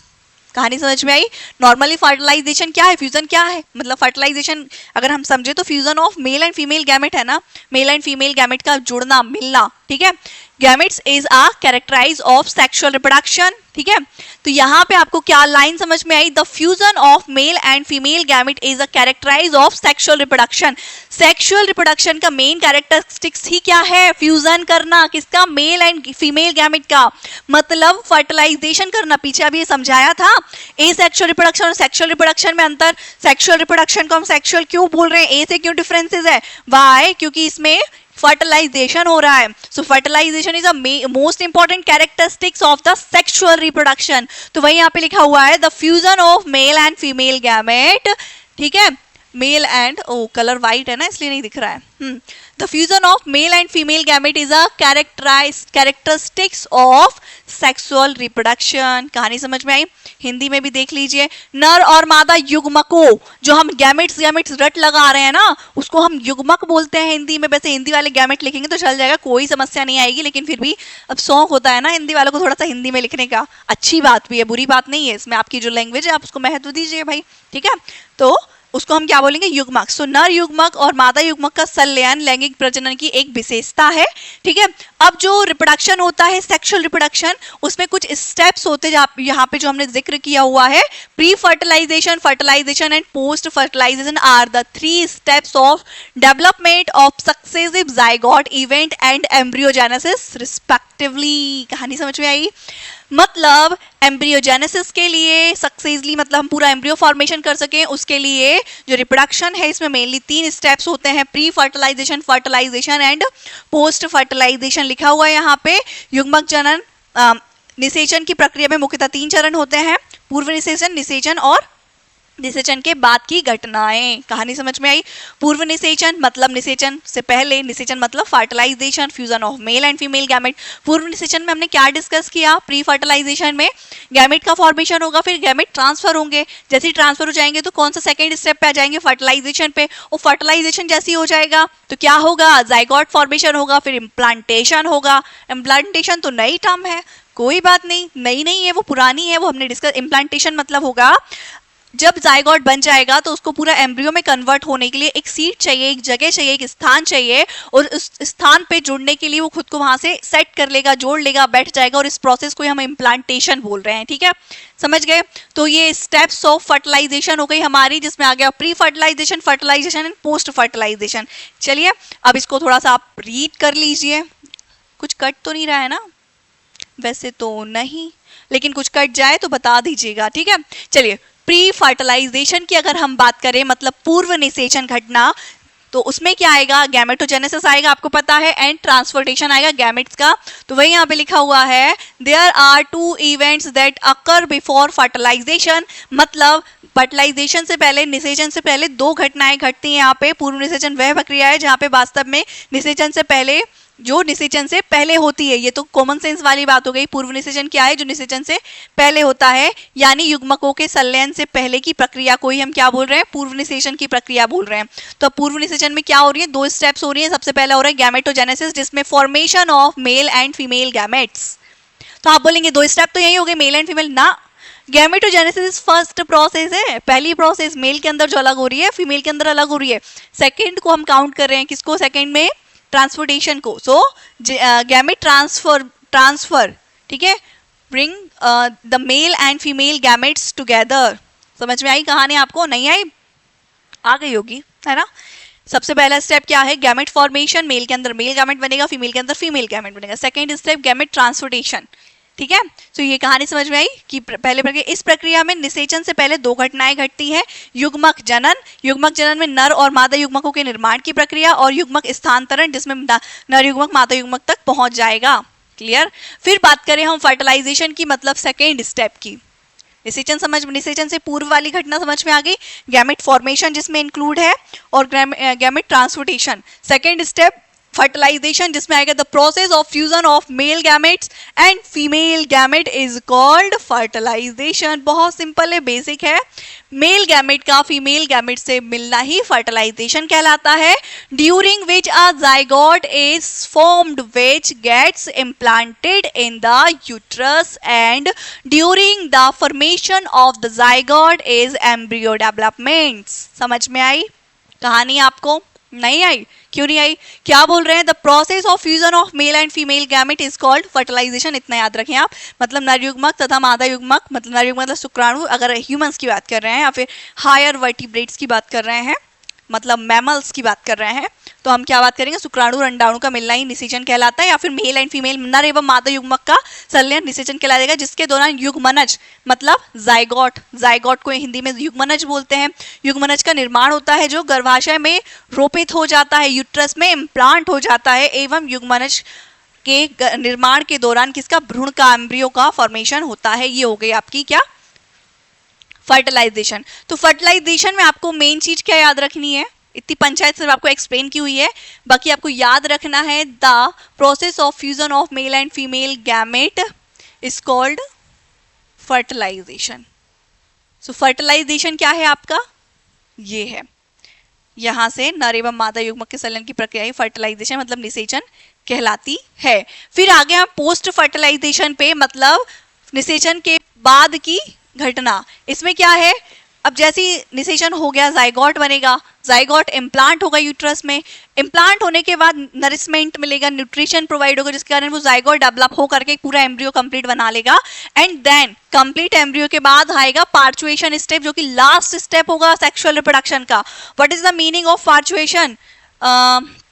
कहानी समझ में आई। नॉर्मली फर्टिलाइजेशन क्या है, फ्यूजन क्या है, मतलब फर्टिलाइजेशन अगर हम समझे तो fusion of male and female gamete है ना, मेल एंड फीमेल गैमेट का जुड़ना, मिलना। ठीक है, gametes is a characterise of sexual reproduction, ठीक है। तो यहाँ पे आपको क्या लाइन समझ में आई, the fusion of male and female gamete is a characterise of sexual reproduction. Sexual reproduction का मेन कैरेक्टरिस्टिक्स ही क्या है, फ्यूजन करना, किसका, मेल एंड फीमेल गैमेट का, मतलब फर्टिलाइजेशन करना। पीछे अभी ये समझाया था ए सेक्सुअल रिप्रोडक्शन और सेक्सुअल रिप्रोडक्शन में अंतर। सेक्सुअल रिप्रोडक्शन को हम सेक्सुअल क्यों बोल रहे हैं, ए से क्यों डिफरेंसेस है, वाई, क्योंकि इसमें फर्टिलाइजेशन हो रहा है। So fertilisation is a most important characteristics of the sexual reproduction. तो वही यहाँ पे लिखा हुआ है the fusion of male and female gamete, ठीक है, मेल एंड, ओ कलर वाइट है ना इसलिए नहीं दिख रहा है। The fusion of male and female gamete is a characteristics of sexual reproduction. कहानी समझ में आई, हिंदी में भी देख लीजिए। नर और मादा युग्मकों, जो हम गैमेट्स रट लगा रहे हैं ना, उसको हम युग्मक बोलते हैं हिंदी में। वैसे हिंदी वाले गैमेट लिखेंगे तो चल जाएगा, कोई समस्या नहीं आएगी, लेकिन फिर भी अब शौक होता है ना हिंदी वालों को थोड़ा सा हिंदी में लिखने का। अच्छी बात भी है, बुरी बात नहीं है इसमें, आपकी जो लैंग्वेज है आप उसको महत्व दीजिए भाई, ठीक है। तो उसको हम क्या बोलेंगे, युग्मक। सो नर युग्मक और मादा युग्मक का संलयन लैंगिक प्रजनन की एक विशेषता है, ठीक है। अब जो रिप्रोडक्शन होता है सेक्सुअल रिप्रोडक्शन, उसमें कुछ स्टेप्स होते हैं यहाँ पे जो हमने जिक्र किया हुआ है। Pre fertilisation, fertilisation and post fertilisation are the 3 steps of development of successive zygote event and embryogenesis respectively. कहानी समझ में आई, मतलब एम्ब्रियोजेनेसिस के लिए सक्सेसली, मतलब हम पूरा एम्ब्रियो फॉर्मेशन कर सकें, उसके लिए जो रिप्रोडक्शन है इसमें मेनली 3 स्टेप्स होते हैं, pre fertilisation, fertilisation and post fertilisation. लिखा हुआ है यहाँ पे युग्मक जनन निषेचन की प्रक्रिया में मुख्यतः 3 चरण होते हैं, पूर्व निषेचन, निषेचन और निषेचन के बाद की घटनाएं। कहानी समझ में आई, पूर्व निषेचन मतलब निषेचन से पहले, निषेचन मतलब fertilisation, fusion of male and female gamete. पूर्व निषेचन में हमने क्या डिस्कस किया, प्री फर्टिलाइजेशन में गैमेट का फॉर्मेशन होगा, फिर गैमेट ट्रांसफर होंगे। जैसे ही ट्रांसफर हो जाएंगे तो कौन सा सेकंड स्टेप पे आ जाएंगे, फर्टिलाइजेशन पे। और फर्टिलाइजेशन जैसे ही हो जाएगा तो क्या होगा, जाइगोट फॉर्मेशन होगा, फिर इम्प्लांटेशन होगा। इम्प्लांटेशन तो नई टर्म है, कोई बात नहीं, नई नहीं है वो, पुरानी है, वो हमने डिस्कस। इम्प्लांटेशन मतलब होगा जब जाइगोट बन जाएगा तो उसको पूरा एम्ब्रियो में कन्वर्ट होने के लिए एक सीट चाहिए, एक जगह चाहिए, एक स्थान चाहिए, और उस स्थान पे जुड़ने के लिए वो खुद को वहां से सेट कर लेगा, जोड़ लेगा, बैठ जाएगा, और इस प्रोसेस को हम इम्प्लांटेशन बोल रहे हैं, ठीक है, समझ गए। तो ये स्टेप्स ऑफ फर्टिलाइजेशन हो गई हमारी, जिसमें आ गया pre fertilisation, fertilisation and post fertilisation. चलिए अब इसको थोड़ा सा आप रीड कर लीजिए। कुछ कट तो नहीं रहा है ना, वैसे तो नहीं, लेकिन कुछ कट जाए तो बता दीजिएगा, ठीक है। चलिए, प्री फर्टिलाइजेशन की अगर हम बात करें, मतलब पूर्व निषेचन घटना, तो उसमें क्या आएगा, गैमेटोजेनेसिस आएगा, आपको पता है, एंड ट्रांसपोर्टेशन आएगा गैमेट्स का। तो वही यहाँ पे लिखा हुआ है there are 2 events that occur before fertilisation, मतलब फर्टिलाइजेशन से पहले, निषेचन से पहले 2 घटनाएं घटती हैं यहाँ पे। पूर्व निषेचन वह प्रक्रिया है जहाँ पे वास्तव में निषेचन से पहले, जो निषेचन से पहले होती है, ये तो कॉमन सेंस वाली बात हो गई। पूर्व निषेचन क्या है, जो निषेचन से पहले होता है, यानी युग्मकों के संलयन से पहले की प्रक्रिया को ही हम क्या बोल रहे हैं, पूर्व निषेचन की प्रक्रिया बोल रहे हैं। तो पूर्व निषेचन में क्या हो रही है, 2 स्टेप्स हो रही है। सबसे पहला हो रहा है गैमेटोजेनेसिस, जिसमें formation of male and female gametes. तो आप बोलेंगे 2 स्टेप तो यही हो गए, मेल एंड फीमेल ना, गैमेटोजेनेसिस फर्स्ट प्रोसेस है, पहली प्रोसेस, मेल के अंदर जो अलग हो रही है, फीमेल के अंदर अलग हो रही है। सेकेंड को हम काउंट कर रहे हैं, किसको, सेकेंड में ट्रांसपोर्टेशन को। सो गैमेट ट्रांसफर, ठीक है, bring the mail and female gametes together. समझ में आई कहानी, आपको नहीं आई, आ गई होगी, है ना। सबसे पहला स्टेप क्या है, गैमेट फॉर्मेशन, मेल के अंदर मेल गैमेट बनेगा, फीमेल के अंदर फीमेल गैमेट बनेगा। सेकेंड स्टेप गैमेट ट्रांसपोर्टेशन, ठीक है। तो ये कहानी समझ में आई कि पहले प्रक्रिया, इस प्रक्रिया में निषेचन से पहले 2 घटनाएं घटती हैं, युग्मक जनन, युग्मक जनन में नर और मादा युग्मकों के निर्माण की प्रक्रिया, और युग्मक स्थानांतरण, जिसमें नर युग्मक मादा युग्मक तक पहुंच जाएगा। क्लियर। फिर बात करें हम फर्टिलाइजेशन की, मतलब सेकेंड स्टेप की। निषेचन से पूर्व वाली घटना समझ में आ गई, गैमेट फॉर्मेशन जिसमें इंक्लूड है, और gamete transportation. Second step fertilisation, जिसमें आएगा the process of fusion of male gametes and female gamete is called fertilisation. बहुत सिंपल है, बेसिक है, मेल गैमेट का फीमेल गैमेट से मिलना ही फर्टिलाइजेशन कहलाता है। During which a zygote is formed which gets implanted in the uterus, and during the formation of the zygote is embryo development. समझ में आई कहानी आपको, नहीं आई, क्यों नहीं आई? क्या बोल रहे हैं? The process of fusion of male and female gamete is called fertilisation. इतना याद रखें आप। मतलब नर युग्मक तथा मादा युग्मक, मतलब नर युग्मक मतलब शुक्राणु अगर ह्यूमंस की बात कर रहे हैं, या फिर हायर वर्टिब्रेट्स की बात कर रहे हैं, मतलब मैमल्स की बात कर रहे हैं, तो हम क्या बात करेंगे? शुक्राणु और अंडाणु का मिलना ही निषेचन कहलाता है, या फिर मेल एंड फीमेल नर एवं मादा युग्मक का संलयन निषेचन कहलाएगा, जिसके दौरान युग्मनज मतलब जाइगोट, जाइगोट को हिंदी में युग्मनज बोलते हैं, युग्मनज का निर्माण होता है जो गर्भाशय में रोपित हो जाता है, यूट्रस में इम्प्लांट हो जाता है, एवं युग्मनज के निर्माण के दौरान किसका? भ्रूण का, एम्ब्रियो का फॉर्मेशन होता है। ये हो गई आपकी क्या? फर्टिलाइजेशन। तो फर्टिलाइजेशन में आपको मेन चीज क्या याद रखनी है? इतनी पंचायत सिर्फ आपको एक्सप्लेन की हुई है, बाकी आपको याद रखना है the process of fusion of male and female gamete is called fertilisation. So fertilisation क्या है आपका? ये है, यहां से नर एवं मादा युग्मक के संलयन की प्रक्रिया ही फर्टिलाइजेशन मतलब निषेचन कहलाती है। फिर आगे हम पोस्ट फर्टिलाइजेशन पे, मतलब निषेचन के बाद की घटना। इसमें क्या है? अब जैसे निषेचन हो गया, जाइगोट बनेगा, जाइगोट इम्प्लांट होगा यूट्रस में, इम्प्लांट होने के बाद नरिशमेंट मिलेगा, न्यूट्रिशन प्रोवाइड होगा, जिसके कारण वो जाइगोट डेवलप हो करके पूरा एम्ब्रियो कंप्लीट बना लेगा। एंड देन कंप्लीट एम्ब्रियो के बाद आएगा पार्चुएशन स्टेप, जो कि लास्ट स्टेप होगा सेक्सुअल रिप्रोडक्शन का। What is the meaning of parturition?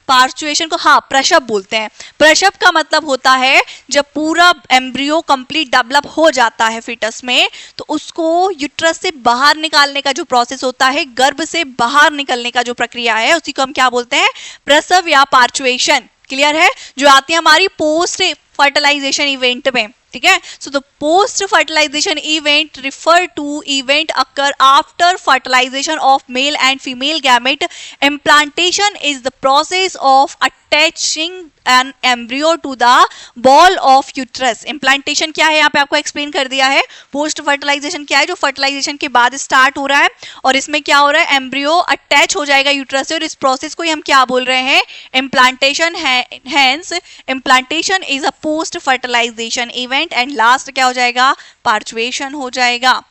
Parturition को प्रसव बोलते हैं। प्रसव का मतलब होता है जब पूरा एम्ब्रियो कंप्लीट डेवलप हो जाता है फिटस में, तो उसको यूट्रस से बाहर निकालने का जो प्रोसेस होता है, गर्भ से बाहर निकलने का जो प्रक्रिया है, उसी को हम क्या बोलते हैं? प्रसव या पार्चुएशन। क्लियर है? जो आती है हमारी पोस्ट फर्टिलाइजेशन इवेंट में। ठीक है? So the post fertilisation event refer to event occur after fertilisation of male and female gamete. Implantation is the process of attaching an embryo to the wall of uterus. Implantation क्या है? यहाँ पे आपको explain कर दिया है। Post fertilisation क्या है? जो फर्टिलाइजेशन के बाद स्टार्ट हो रहा है, और इसमें क्या हो रहा है? एम्ब्रियो अटैच हो जाएगा यूट्रस से, और इस प्रोसेस को ही हम क्या बोल रहे हैं? इम्प्लांटेशन है। Hence implantation is a post fertilisation event, and last क्या हो जाएगा? पार्चुएशन हो जाएगा।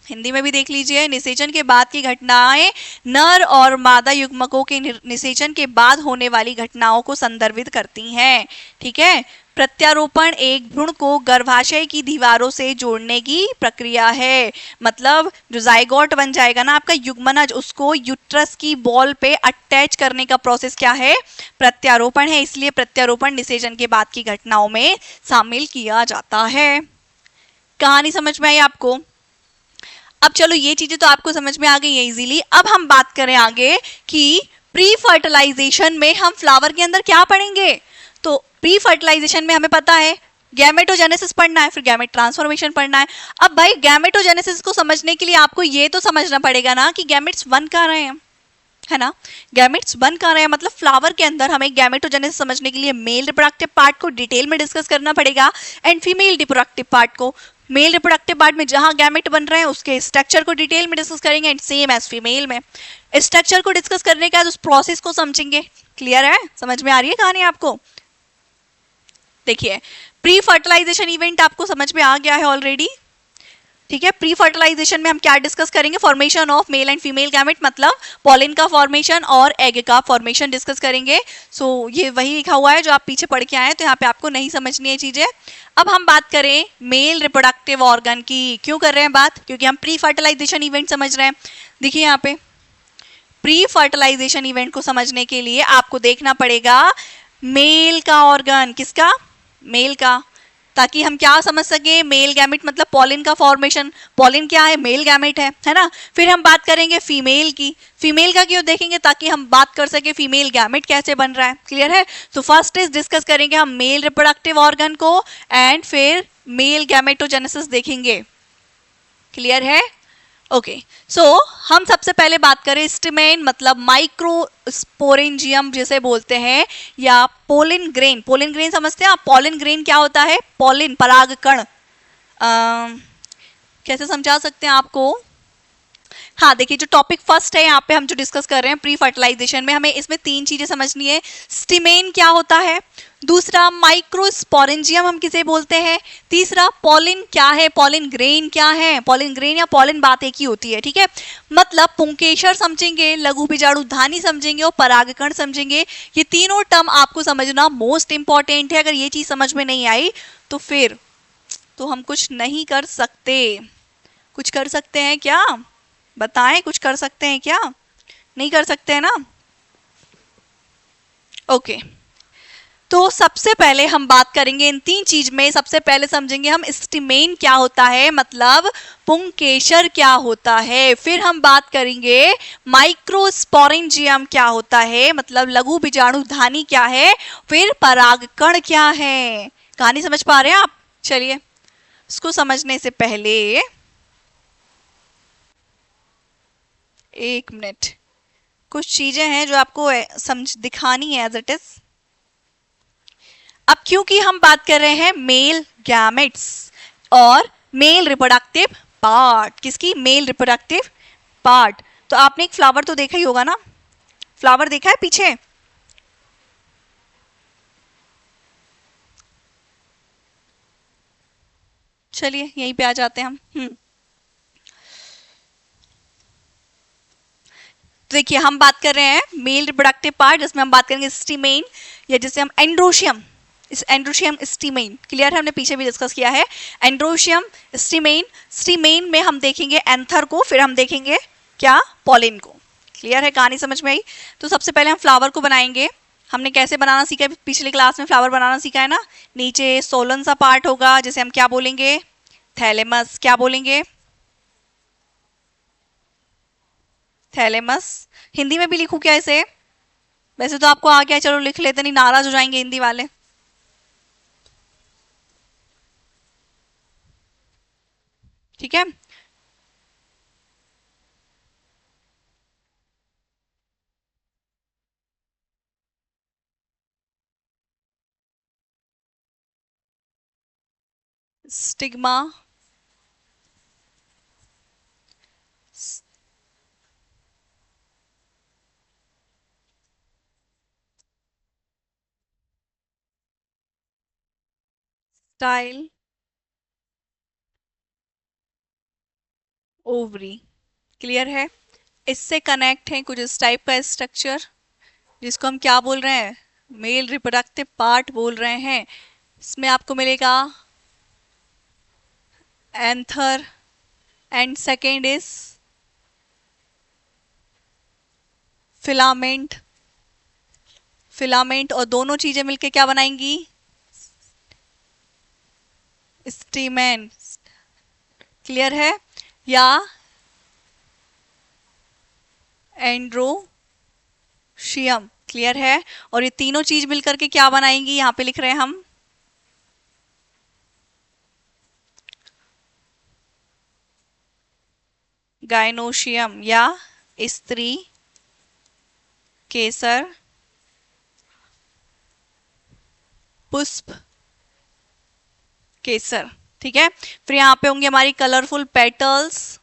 हिंदी में भी देख लीजिए, निषेचन के बाद की घटनाएं नर और मादा युग्मकों के निषेचन के बाद होने वाली घटनाओं को संदर्भित करती हैं। ठीक है? प्रत्यारोपण एक भ्रूण को गर्भाशय की दीवारों से जोड़ने की प्रक्रिया है। मतलब जो जाइगोट बन जाएगा ना आपका युग्मनज, उसको यूट्रस की बॉल पे अटैच करने का प्रोसेस क्या है? प्रत्यारोपण है। इसलिए प्रत्यारोपण निषेचन के बाद की घटनाओं में शामिल किया जाता है। कहानी समझ में आई आपको? अब चलो ये चीजें तो आपको समझ में आ गई है इजीली। अब हम बात करें आगे कि प्री फर्टिलाइजेशन में हम फ्लावर के अंदर क्या पढ़ेंगे। तो प्री फर्टिलाइजेशन में हमें पता है गैमेटोजेनेसिस पढ़ना है, फिर गैमेट ट्रांसफॉर्मेशन पढ़ना है। अब भाई गैमेटोजेनेसिस को समझने के लिए आपको ये तो समझना पड़ेगा ना कि गैमेट्स बन कहाँ रहे हैं, है ना? गैमेट्स बन कहाँ रहे हैं, मतलब फ्लावर के अंदर हमें गैमेटोजेनेसिस समझने के लिए मेल रिप्रोडक्टिव पार्ट को डिटेल में डिस्कस करना पड़ेगा, एंड फीमेल रिप्रोडक्टिव पार्ट को। मेल रिप्रोडक्टिव पार्ट में जहां गैमेट बन रहे हैं उसके स्ट्रक्चर को डिटेल में डिस्कस करेंगे, एंड सेम एज फीमेल में स्ट्रक्चर को डिस्कस करने के बाद उस प्रोसेस को समझेंगे। क्लियर है? समझ में आ रही है कहानी आपको? देखिए, प्री फर्टिलाइजेशन इवेंट आपको समझ में आ गया है ऑलरेडी। ठीक है? प्री फर्टिलाइजेशन में हम क्या डिस्कस करेंगे? Formation of male and female gamete, मतलब पॉलिन का फॉर्मेशन और एग का फॉर्मेशन डिस्कस करेंगे। सो ये वही लिखा हुआ है जो आप पीछे पढ़ के आए हैं, तो यहाँ पे आपको नहीं समझनी है चीजें। अब हम बात करें मेल रिप्रोडक्टिव ऑर्गन की। क्यों कर रहे हैं बात? क्योंकि हम प्री फर्टिलाइजेशन इवेंट समझ रहे हैं। देखिए यहाँ पे प्री फर्टिलाइजेशन इवेंट को समझने के लिए आपको देखना पड़ेगा मेल का ऑर्गन। किसका? मेल का, ताकि हम क्या समझ सके? मेल गैमेट मतलब पॉलिन का फॉर्मेशन। पॉलिन क्या है? मेल गैमेट है ना? फिर हम बात करेंगे फीमेल की। फीमेल का क्यों देखेंगे? ताकि हम बात कर सके फीमेल गैमेट कैसे बन रहा है। क्लियर है? तो फर्स्ट इज डिस्कस करेंगे हम मेल रिप्रोडक्टिव ऑर्गन को, एंड फिर मेल गैमेटोजेनेसिस देखेंगे। क्लियर है? ओके, सो हम सबसे पहले बात करें स्टिमेन मतलब माइक्रोस्पोरेंजियम जिसे बोलते हैं, या पोलिन ग्रेन। पोलिन ग्रेन समझते हैं आप? पोलिन ग्रेन क्या होता है? पोलिन परागकण। कैसे समझा सकते हैं आपको? हाँ देखिए, जो टॉपिक फर्स्ट है यहाँ पे हम जो डिस्कस कर रहे हैं प्री फर्टिलाइजेशन में, हमें इसमें 3 चीजें समझनी है। स्टिमेन क्या होता है, दूसरा माइक्रोस्पोरेंजियम हम किसे बोलते हैं, तीसरा पॉलिन क्या है, पॉलिन ग्रेन क्या है। पॉलिन ग्रेन या पॉलिन बात एक ही होती है, ठीक है। मतलब पुंकेसर समझेंगे, लघु बीजाणु धानी समझेंगे और परागकण समझेंगे। ये तीनों टर्म आपको समझना मोस्ट इंपॉर्टेंट है। अगर ये चीज समझ में नहीं आई तो फिर तो हम कुछ नहीं कर सकते। कुछ कर सकते हैं क्या, बताएं, कुछ कर सकते हैं क्या, नहीं कर सकते हैं ना। ओके, तो सबसे पहले हम बात करेंगे इन 3 चीज में। सबसे पहले समझेंगे हम स्टिमेन क्या होता है, मतलब पुंकेसर क्या होता है। फिर हम बात करेंगे माइक्रोस्पोरेंजियम क्या होता है, मतलब लघु बीजाणु धानी क्या है। फिर परागकण क्या है। कहानी समझ पा रहे हैं आप। चलिए, इसको समझने से पहले 1 मिनट, कुछ चीजें हैं जो आपको समझ दिखानी है एज इट इज। अब क्योंकि हम बात कर रहे हैं मेल गैमेट्स और मेल रिप्रोडक्टिव पार्ट, किसकी, मेल रिप्रोडक्टिव पार्ट। तो आपने एक फ्लावर तो देखा ही होगा ना, फ्लावर देखा है पीछे। चलिए यहीं पे आ जाते हैं हम। देखिए, हम बात कर रहे हैं मेल रिप्रोडक्टिव पार्ट, जिसमें हम बात करेंगे स्टिमेन या जिसे हम एंड्रोशियम, इस एंड्रोशियम स्टिमेन। क्लियर है, हमने पीछे भी डिस्कस किया है एंड्रोशियम स्टिमेन। स्टिमेन में हम देखेंगे एंथर को, फिर हम देखेंगे क्या, पॉलिन को। क्लियर है, कहानी समझ में आई। तो सबसे पहले हम फ्लावर को बनाएंगे। हमने कैसे बनाना सीखा है, पिछली क्लास में फ्लावर बनाना सीखा है ना। नीचे सोलन सा पार्ट होगा जिसे हम क्या बोलेंगे, थैलेमस। क्या बोलेंगे, थैलेमस। हिंदी में भी लिखूं क्या इसे, वैसे तो आपको आ गया, चलो लिख लेते, नहीं नाराज हो जाएंगे हिंदी वाले। ठीक है, स्टिग्मा, स्टाइल, ओवरी। क्लियर है, इससे कनेक्ट है कुछ इस टाइप का स्ट्रक्चर, जिसको हम क्या बोल रहे हैं, मेल रिप्रोडक्टिव पार्ट बोल रहे हैं। इसमें आपको मिलेगा anther and second is filament. Filament और दोनों चीजें मिलके क्या बनाएंगी, स्टीमेन। क्लियर है, या एंड्रोशियम। क्लियर है, और ये तीनों चीज मिलकर के क्या बनाएंगी, यहां पे लिख रहे हैं हम गाइनोशियम या स्त्री केसर पुष्प केसर। ठीक है, फिर यहां पे होंगे हमारी कलरफुल पेटल्स,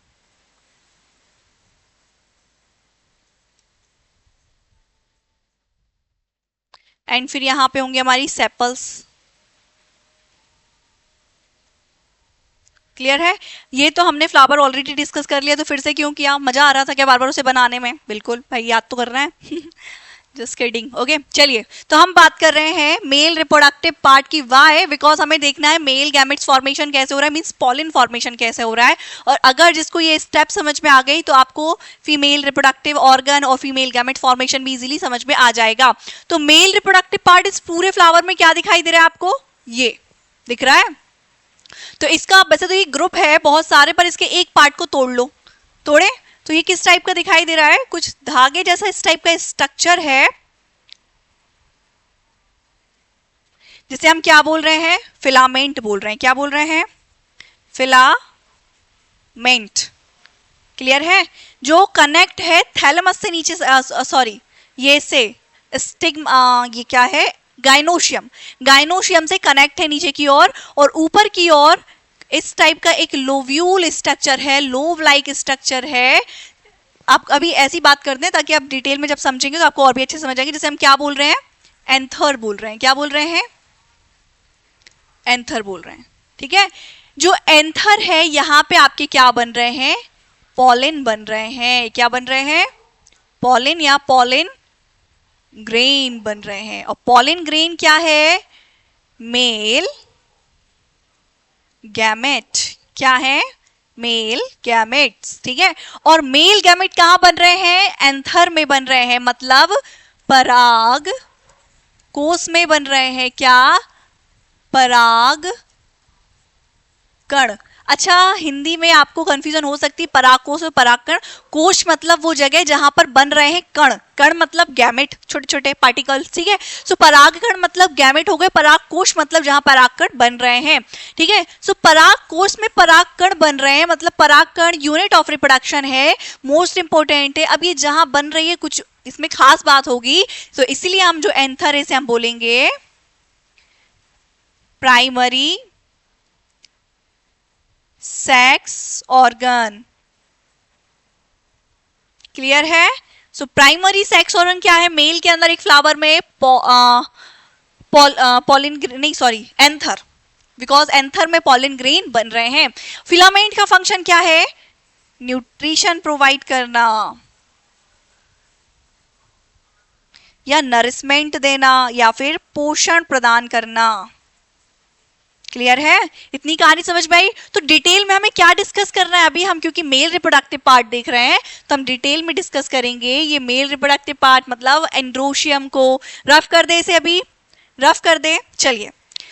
एंड फिर यहां पे होंगे हमारी सेपल्स। क्लियर है, ये तो हमने फ्लावर ऑलरेडी डिस्कस कर लिया, तो फिर से क्यों किया, मजा आ रहा था क्या बार बार उसे बनाने में। बिल्कुल भाई, याद तो करना है। Just kidding. ओके, चलिए, तो हम बात कर रहे हैं मेल रिप्रोडक्टिव पार्ट की। वाई, बिकॉज हमें देखना है मेल गैमेट्स फॉर्मेशन कैसे हो रहा है, मींस पॉलिन फॉर्मेशन कैसे हो रहा है। और अगर जिसको ये स्टेप समझ में आ गई तो आपको फीमेल रिप्रोडक्टिव ऑर्गन और फीमेल गैमेट फॉर्मेशन भी इजीली समझ में आ जाएगा। तो मेल रिप्रोडक्टिव पार्ट इस पूरे फ्लावर में क्या दिखाई दे रहा है आपको, ये दिख रहा है। तो इसका वैसे तो ये ग्रुप है बहुत सारे, पर इसके एक पार्ट को तोड़ लो, तोड़े तो ये किस टाइप का दिखाई दे रहा है, कुछ धागे जैसा इस टाइप का स्ट्रक्चर है, जिसे हम क्या बोल रहे हैं, फिलामेंट बोल रहे हैं। क्या बोल रहे हैं, फिलामेंट। क्लियर है, जो कनेक्ट है थैलेमस से नीचे, सॉरी ये से ये क्या है, गाइनोशियम। गाइनोशियम से कनेक्ट है नीचे की ओर, और ऊपर की ओर इस टाइप का एक लोव्यूल स्ट्रक्चर है, लोव लाइक स्ट्रक्चर है, आप अभी ऐसी बात करते हैं ताकि आप डिटेल में जब समझेंगे तो आपको और भी अच्छे समझ आएंगे। जैसे हम क्या बोल रहे हैं, एंथर बोल रहे हैं, क्या बोल रहे हैं, एंथर बोल रहे हैं, ठीक है। जो एंथर है यहाँ पे आपके क्या बन रहे हैं, पॉलिन बन रहे हैं। क्या बन रहे हैं, पॉलिन या पॉलिन ग्रेन बन रहे हैं। और पॉलिन ग्रेन क्या है, मेल गैमेट। क्या है, मेल गैमेट्स, ठीक है। और मेल गैमेट कहां बन रहे हैं, एंथर में बन रहे हैं, मतलब पराग कोश में बन रहे हैं। क्या, पराग कण। अच्छा, हिंदी में आपको कंफ्यूजन हो सकती है परागकोश और परागकण। कोश मतलब वो जगह जहां पर बन रहे हैं कण, कण मतलब गैमेट, छोटे छोटे पार्टिकल्स, ठीक है। सो परागकण मतलब गैमेट हो गए, परागकोश मतलब जहां परागकण बन रहे हैं, ठीक है। सो परागकोश में परागकण बन रहे हैं, मतलब परागकण यूनिट ऑफ रिप्रोडक्शन है, मोस्ट इंपोर्टेंट है। अब ये जहां बन रही है कुछ इसमें खास बात होगी, तो इसीलिए हम जो एंथर है इसे हम बोलेंगे प्राइमरी सेक्स ऑर्गन। क्लियर है। सो प्राइमरी सेक्स ऑर्गन क्या है, मेल के अंदर एक फ्लावर में पॉलिन नहीं सॉरी एंथर, बिकॉज एंथर में पॉलिन ग्रेन बन रहे हैं। फिलामेंट का फंक्शन क्या है, न्यूट्रिशन प्रोवाइड करना या नरिशमेंट देना या फिर पोषण प्रदान करना। क्लियर है, इतनी कहानी समझ में आई। तो डिटेल में हमें क्या डिस्कस करना है अभी हम, क्योंकि मेल रिप्रोडक्टिव पार्ट देख रहे हैं तो हम डिटेल में डिस्कस करेंगे ये मेल रिप्रोडक्टिव पार्ट, मतलब एंड्रोशियम को। रफ कर दे इसे, अभी रफ कर दे, चलिए।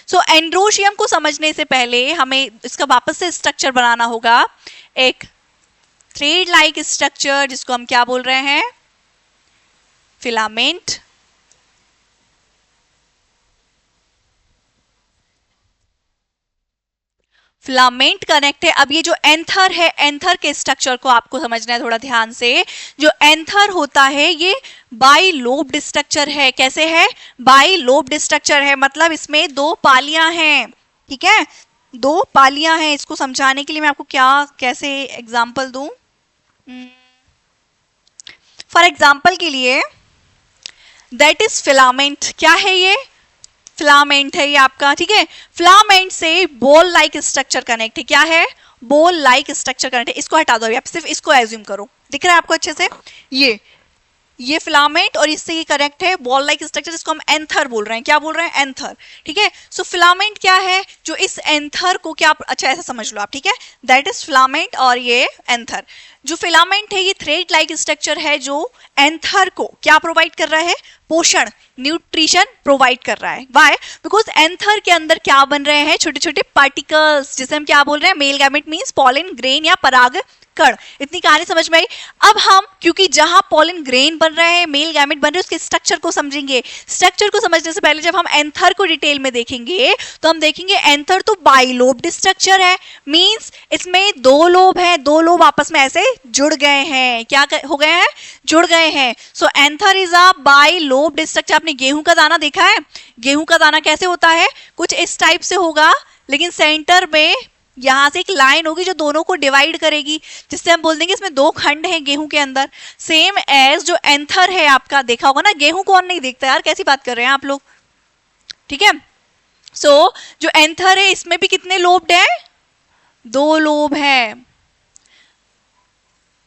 सो एंड्रोशियम को समझने से पहले हमें इसका वापस से स्ट्रक्चर बनाना होगा, एक थ्रेड लाइक स्ट्रक्चर जिसको हम क्या बोल रहे हैं, फिलामेंट। फिलामेंट कनेक्ट है। अब ये जो एंथर है, एंथर के स्ट्रक्चर को आपको समझना है थोड़ा ध्यान से। जो एंथर होता है ये बाई लोब्ड स्ट्रक्चर है। कैसे है, बाई लोब्ड स्ट्रक्चर है, मतलब इसमें दो पालियां हैं, ठीक है, दो पालियां हैं। इसको समझाने के लिए मैं आपको क्या कैसे एग्जांपल दूं, फॉर एग्जांपल के लिए दैट इज फिलामेंट। क्या है ये, फिलामेंट है ये आपका, ठीक है। फिलामेंट से बॉल लाइक स्ट्रक्चर कनेक्ट है। क्या है, बॉल लाइक स्ट्रक्चर कनेक्ट है। इसको हटा दो, आप सिर्फ इसको एज्यूम करो, दिख रहा है आपको अच्छे से, ये फिलामेंट और इससे ये कनेक्ट है बॉल लाइक स्ट्रक्चर, जिसको हम एंथर बोल रहे हैं। क्या बोल रहे हैं, एंथर, ठीक है। सो फिलामेंट क्या है, जो इस एंथर को क्या, अच्छा ऐसा समझ लो आप, ठीक है, दैट इज फिलामेंट और ये एंथर। जो फिलामेंट है ये थ्रेड लाइक स्ट्रक्चर है जो एंथर को क्या प्रोवाइड कर रहा है, पोषण, न्यूट्रिशन प्रोवाइड कर रहा है। व्हाई, बिकॉज एंथर के अंदर क्या बन रहे हैं, छोटे छोटे पार्टिकल्स, जिसे हम क्या बोल रहे हैं, male gamete means pollen grain या पराग कण। इतनी कहानी समझ में आई। अब हम, क्योंकि जहां पॉलिन ग्रेन बन रहे हैं, मेल गैमेट बन रहे हैं, उसके स्ट्रक्चर को समझेंगे। स्ट्रक्चर को समझने से पहले जब हम एंथर को डिटेल में देखेंगे तो हम देखेंगे एंथर तो बाइलोब्ड स्ट्रक्चर है, मींस इसमें दो लोब है, दो लोब आपस में ऐसे जुड़ गए हैं। क्या हो गए हैं, जुड़ गए हैं। So anther is a bilobed structure. आपने गेहूं का दाना देखा है, गेहूं का दाना कैसे होता है, कुछ इस टाइप से होगा, लेकिन सेंटर में यहां से एक लाइन होगी जो दोनों को डिवाइड करेगी, जिससे हम बोल देंगे इसमें दो खंड हैं गेहूं के अंदर। सेम एज जो एंथर है आपका, देखा होगा ना, गेहूं कौन नहीं देखता यार, कैसी बात कर रहे हैं आप लोग, ठीक है। सो जो एंथर है इसमें भी कितने लोब्ड है, दो लोब है,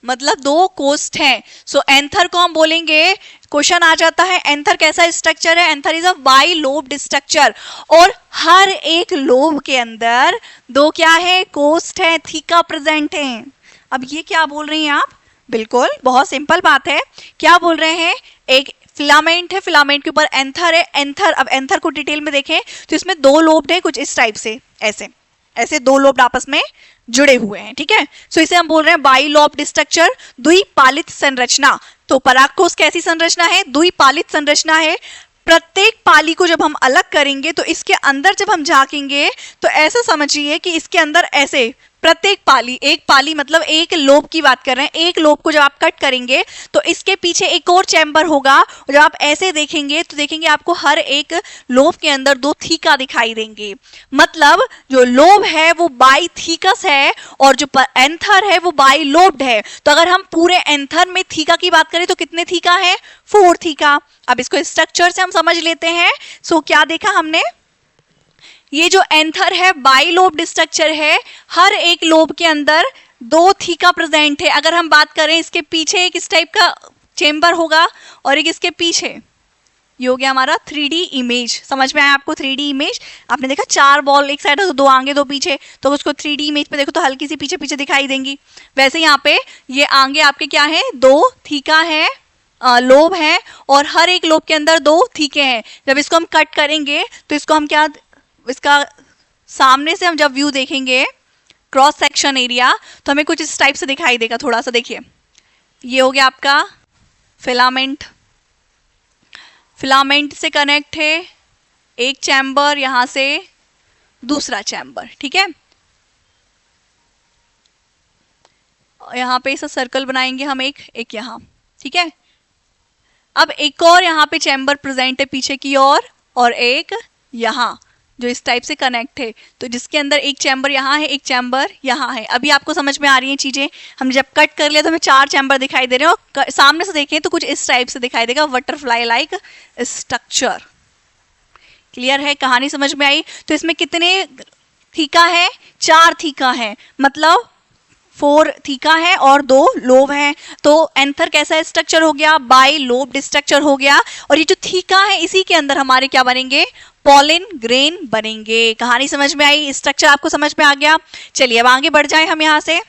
मतलब दो कोस्ट हैं। सो एंथर को हम बोलेंगे, क्वेश्चन आ जाता है एंथर कैसा स्ट्रक्चर है, anther is a by lobed structure, और हर एक लोब के अंदर दो क्या है, कोस्ट है, थीका प्रेजेंट है। अब ये क्या बोल रही हैं आप, बिल्कुल बहुत सिंपल बात है, क्या बोल रहे हैं, एक फिलामेंट है, फिलामेंट के ऊपर एंथर है, एंथर, अब एंथर को डिटेल में देखें तो इसमें दो लोब है, कुछ इस टाइप से, ऐसे ऐसे दो लोब आपस में जुड़े हुए हैं, ठीक है। सो इसे हम बोल रहे हैं बाइलोब्ड स्ट्रक्चर, द्विपालित संरचना। तो परागकोश कैसी संरचना है, द्विपालित संरचना है। प्रत्येक पाली को जब हम अलग करेंगे तो इसके अंदर जब हम झांकेंगे तो ऐसा समझिए कि इसके अंदर ऐसे प्रत्येक पाली, एक पाली मतलब एक लोब की बात कर रहे हैं, एक लोब को जब आप कट करेंगे तो इसके पीछे एक और चैम्बर होगा, और जब आप ऐसे देखेंगे तो देखेंगे आपको हर एक लोब के अंदर 2 थीका दिखाई देंगे। मतलब जो लोब है वो बाई थीकस है और जो एंथर है वो बाई लोब्ड है। तो अगर हम पूरे एंथर में थीका की बात करें तो कितने थीका है? 4 थीका। अब इसको स्ट्रक्चर से हम समझ लेते हैं। सो क्या देखा हमने, ये जो एंथर है बाई लोब्ड स्ट्रक्चर है, हर एक लोब के अंदर 2 थीका प्रेजेंट है। अगर हम बात करें इसके पीछे एक इस टाइप का चेम्बर होगा और एक इसके पीछे, ये हो गया हमारा 3D इमेज। समझ में आया आपको 3D इमेज? आपने देखा 4 बॉल एक साइड है तो 2 आगे 2 पीछे, तो उसको 3D इमेज पे देखो तो हल्की सी पीछे पीछे दिखाई देंगी। वैसे यहाँ पे ये आगे आपके क्या है, 2 थीका है, लोब है, और हर एक लोब के अंदर 2 थीके हैं। जब इसको हम कट करेंगे तो इसको हम क्या, इसका सामने से हम जब व्यू देखेंगे क्रॉस सेक्शन एरिया तो हमें कुछ इस टाइप से दिखाई देगा। थोड़ा सा देखिए, ये हो गया आपका फिलामेंट, फिलामेंट से कनेक्ट है एक चैम्बर, यहां से दूसरा चैम्बर, ठीक है। यहाँ पे ऐसा सर्कल बनाएंगे हम, एक यहाँ, ठीक है। अब एक और यहाँ पे चैम्बर प्रेजेंट है पीछे की ओर, और एक यहाँ जो इस टाइप से कनेक्ट है, तो जिसके अंदर एक चैम्बर यहाँ है, एक चैम्बर यहाँ है। अभी आपको समझ में आ रही हैं चीजें? हमने जब कट कर लिया तो हमें 4 चैम्बर दिखाई दे रहे हैं, और सामने से देखें तो कुछ इस टाइप से दिखाई देगा, बटरफ्लाई लाइक स्ट्रक्चर। क्लियर है? कहानी समझ में आई? तो इसमें कितने थीका है? 4 थीका है, मतलब 4 थीका है और 2 लोब है। तो एंथर कैसा स्ट्रक्चर हो गया? बाई लोब्ड स्ट्रक्चर हो गया। और ये जो थीका है इसी के अंदर हमारे क्या बनेंगे? पॉलिन ग्रेन बनेंगे। कहानी समझ में आई? स्ट्रक्चर आपको समझ में आ गया? चलिए अब आगे बढ़ जाएं हम यहां से।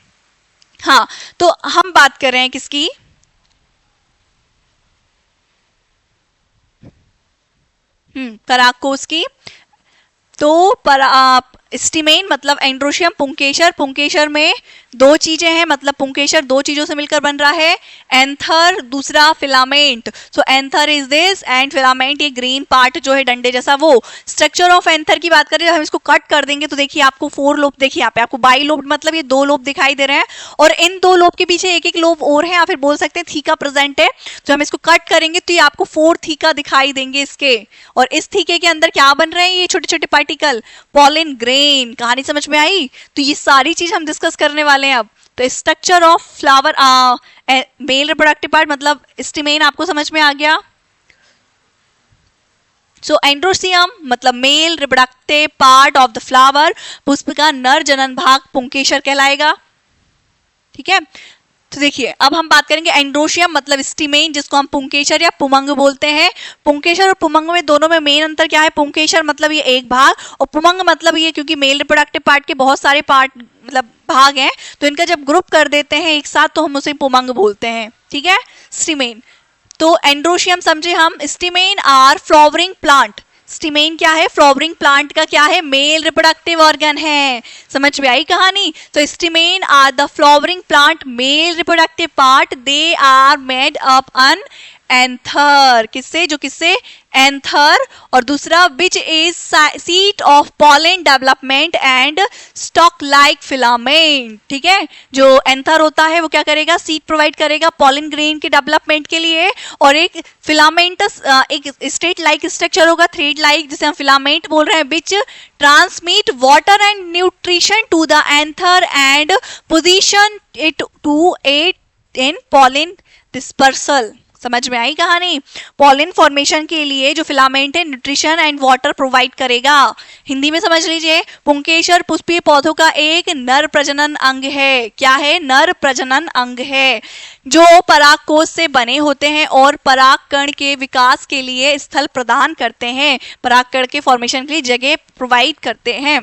हाँ, तो हम बात कर रहे हैं किसकी? परागकोश की। तो स्टिमेन मतलब एंड्रोशियम, पुंकेसर, पुंकेसर में 2 चीजें हैं, मतलब पुंकेसर 2 चीजों से मिलकर बन रहा है, एंथर, दूसरा filament. So anther is this and filament ये ग्रीन पार्ट जो है डंडे जैसा वो। स्ट्रक्चर ऑफ एंथर की बात करें, हम इसको कट कर देंगे तो देखिए आपको 4 लोब, देखिए यहाँ पे आपको बाई लोब मतलब ये 2 लोब दिखाई दे रहे हैं, और इन 2 लोब के पीछे एक एक लोब और है, या फिर बोल सकते हैं थीका प्रेजेंट है। तो हम इसको कट करेंगे तो ये आपको 4 थीका दिखाई देंगे इसके, और इस थीके के अंदर क्या बन रहे हैं? ये छोटे छोटे पार्टिकल, पॉलिन ग्रेन। कहानी समझ में आई? तो ये सारी चीज हम डिस्कस करने वाले हैं अब। तो structure of flower mail reproductive part मतलब स्टिमेन आपको समझ में आ गया। सो एंड्रोसियम मतलब mail reproductive part of the flower, पुष्प का नर जनन भाग पुंकेसर कहलाएगा, ठीक है। तो देखिए अब हम बात करेंगे एंड्रोशियम मतलब स्टिमेन, जिसको हम पुंकेसर या पुमंग बोलते हैं। पुंकेसर और पुमंग में दोनों में मेन अंतर क्या है? पुंकेसर मतलब ये एक भाग, और पुमंग मतलब ये, क्योंकि मेल रिप्रोडक्टिव पार्ट के बहुत सारे पार्ट मतलब भाग हैं, तो इनका जब ग्रुप कर देते हैं एक साथ तो हम उसे पुमंग बोलते हैं, ठीक है। स्टिमेन, तो एंड्रोशियम समझे हम। स्टिमेन आर फ्लावरिंग प्लांट। स्टिमेन क्या है? फ्लावरिंग प्लांट का क्या है? मेल रिप्रोडक्टिव ऑर्गन है। समझ में आई कहानी? तो stamen are the flowering plant male reproductive part, they are made up an anther. किससे? जो किससे? एंथर। और दूसरा which is seat of pollen development and stalk like filament, ठीक है। जो एंथर होता है वो क्या करेगा? सीट प्रोवाइड करेगा पॉलन ग्रेन के डेवलपमेंट के लिए, और एक फिलामेंटस एक स्ट्रेट लाइक स्ट्रक्चर होगा, थ्रेड लाइक, जिसे हम फिलामेंट बोल रहे हैं, which transmit water and nutrition to the anther and position it to aid in pollen dispersal. समझ में आई कहानी? पॉलिन फॉर्मेशन के लिए जो फिलामेंट है न्यूट्रिशन एंड वाटर प्रोवाइड करेगा। हिंदी में समझ लीजिए, पुंकेसर पुष्पीय पौधों का एक नर प्रजनन अंग है। क्या है? नर प्रजनन अंग है, जो परागकोश से बने होते हैं और परागकण के विकास के लिए स्थल प्रदान करते हैं, परागकण के फॉर्मेशन के लिए जगह प्रोवाइड करते हैं।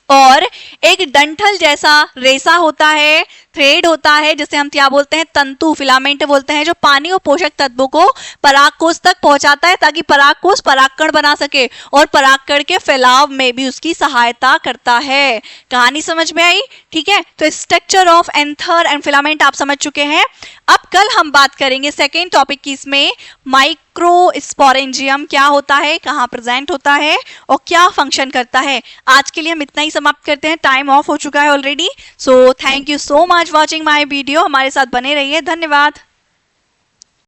और एक डंठल जैसा रेशा होता है थ्रेड होता है जिसे हम क्या बोलते हैं, तंतु, फिलामेंट बोलते हैं, जो पानी और पोषक तत्वों को परागकोश तक पहुंचाता है ताकि परागकोश परागकण बना सके और परागकण के फैलाव में भी उसकी सहायता करता है। कहानी समझ में आई? ठीक है, तो structure of anther and filament आप समझ चुके हैं। अब कल हम बात करेंगे सेकेंड टॉपिक की, इसमें माइक्रोस्पोरेंजियम क्या होता है, कहाँ प्रेजेंट होता है और क्या फंक्शन करता है। आज के लिए हम इतना ही समाप्त करते हैं, टाइम ऑफ हो चुका है already. So thank you so much watching my video, हमारे साथ बने रहिए, धन्यवाद।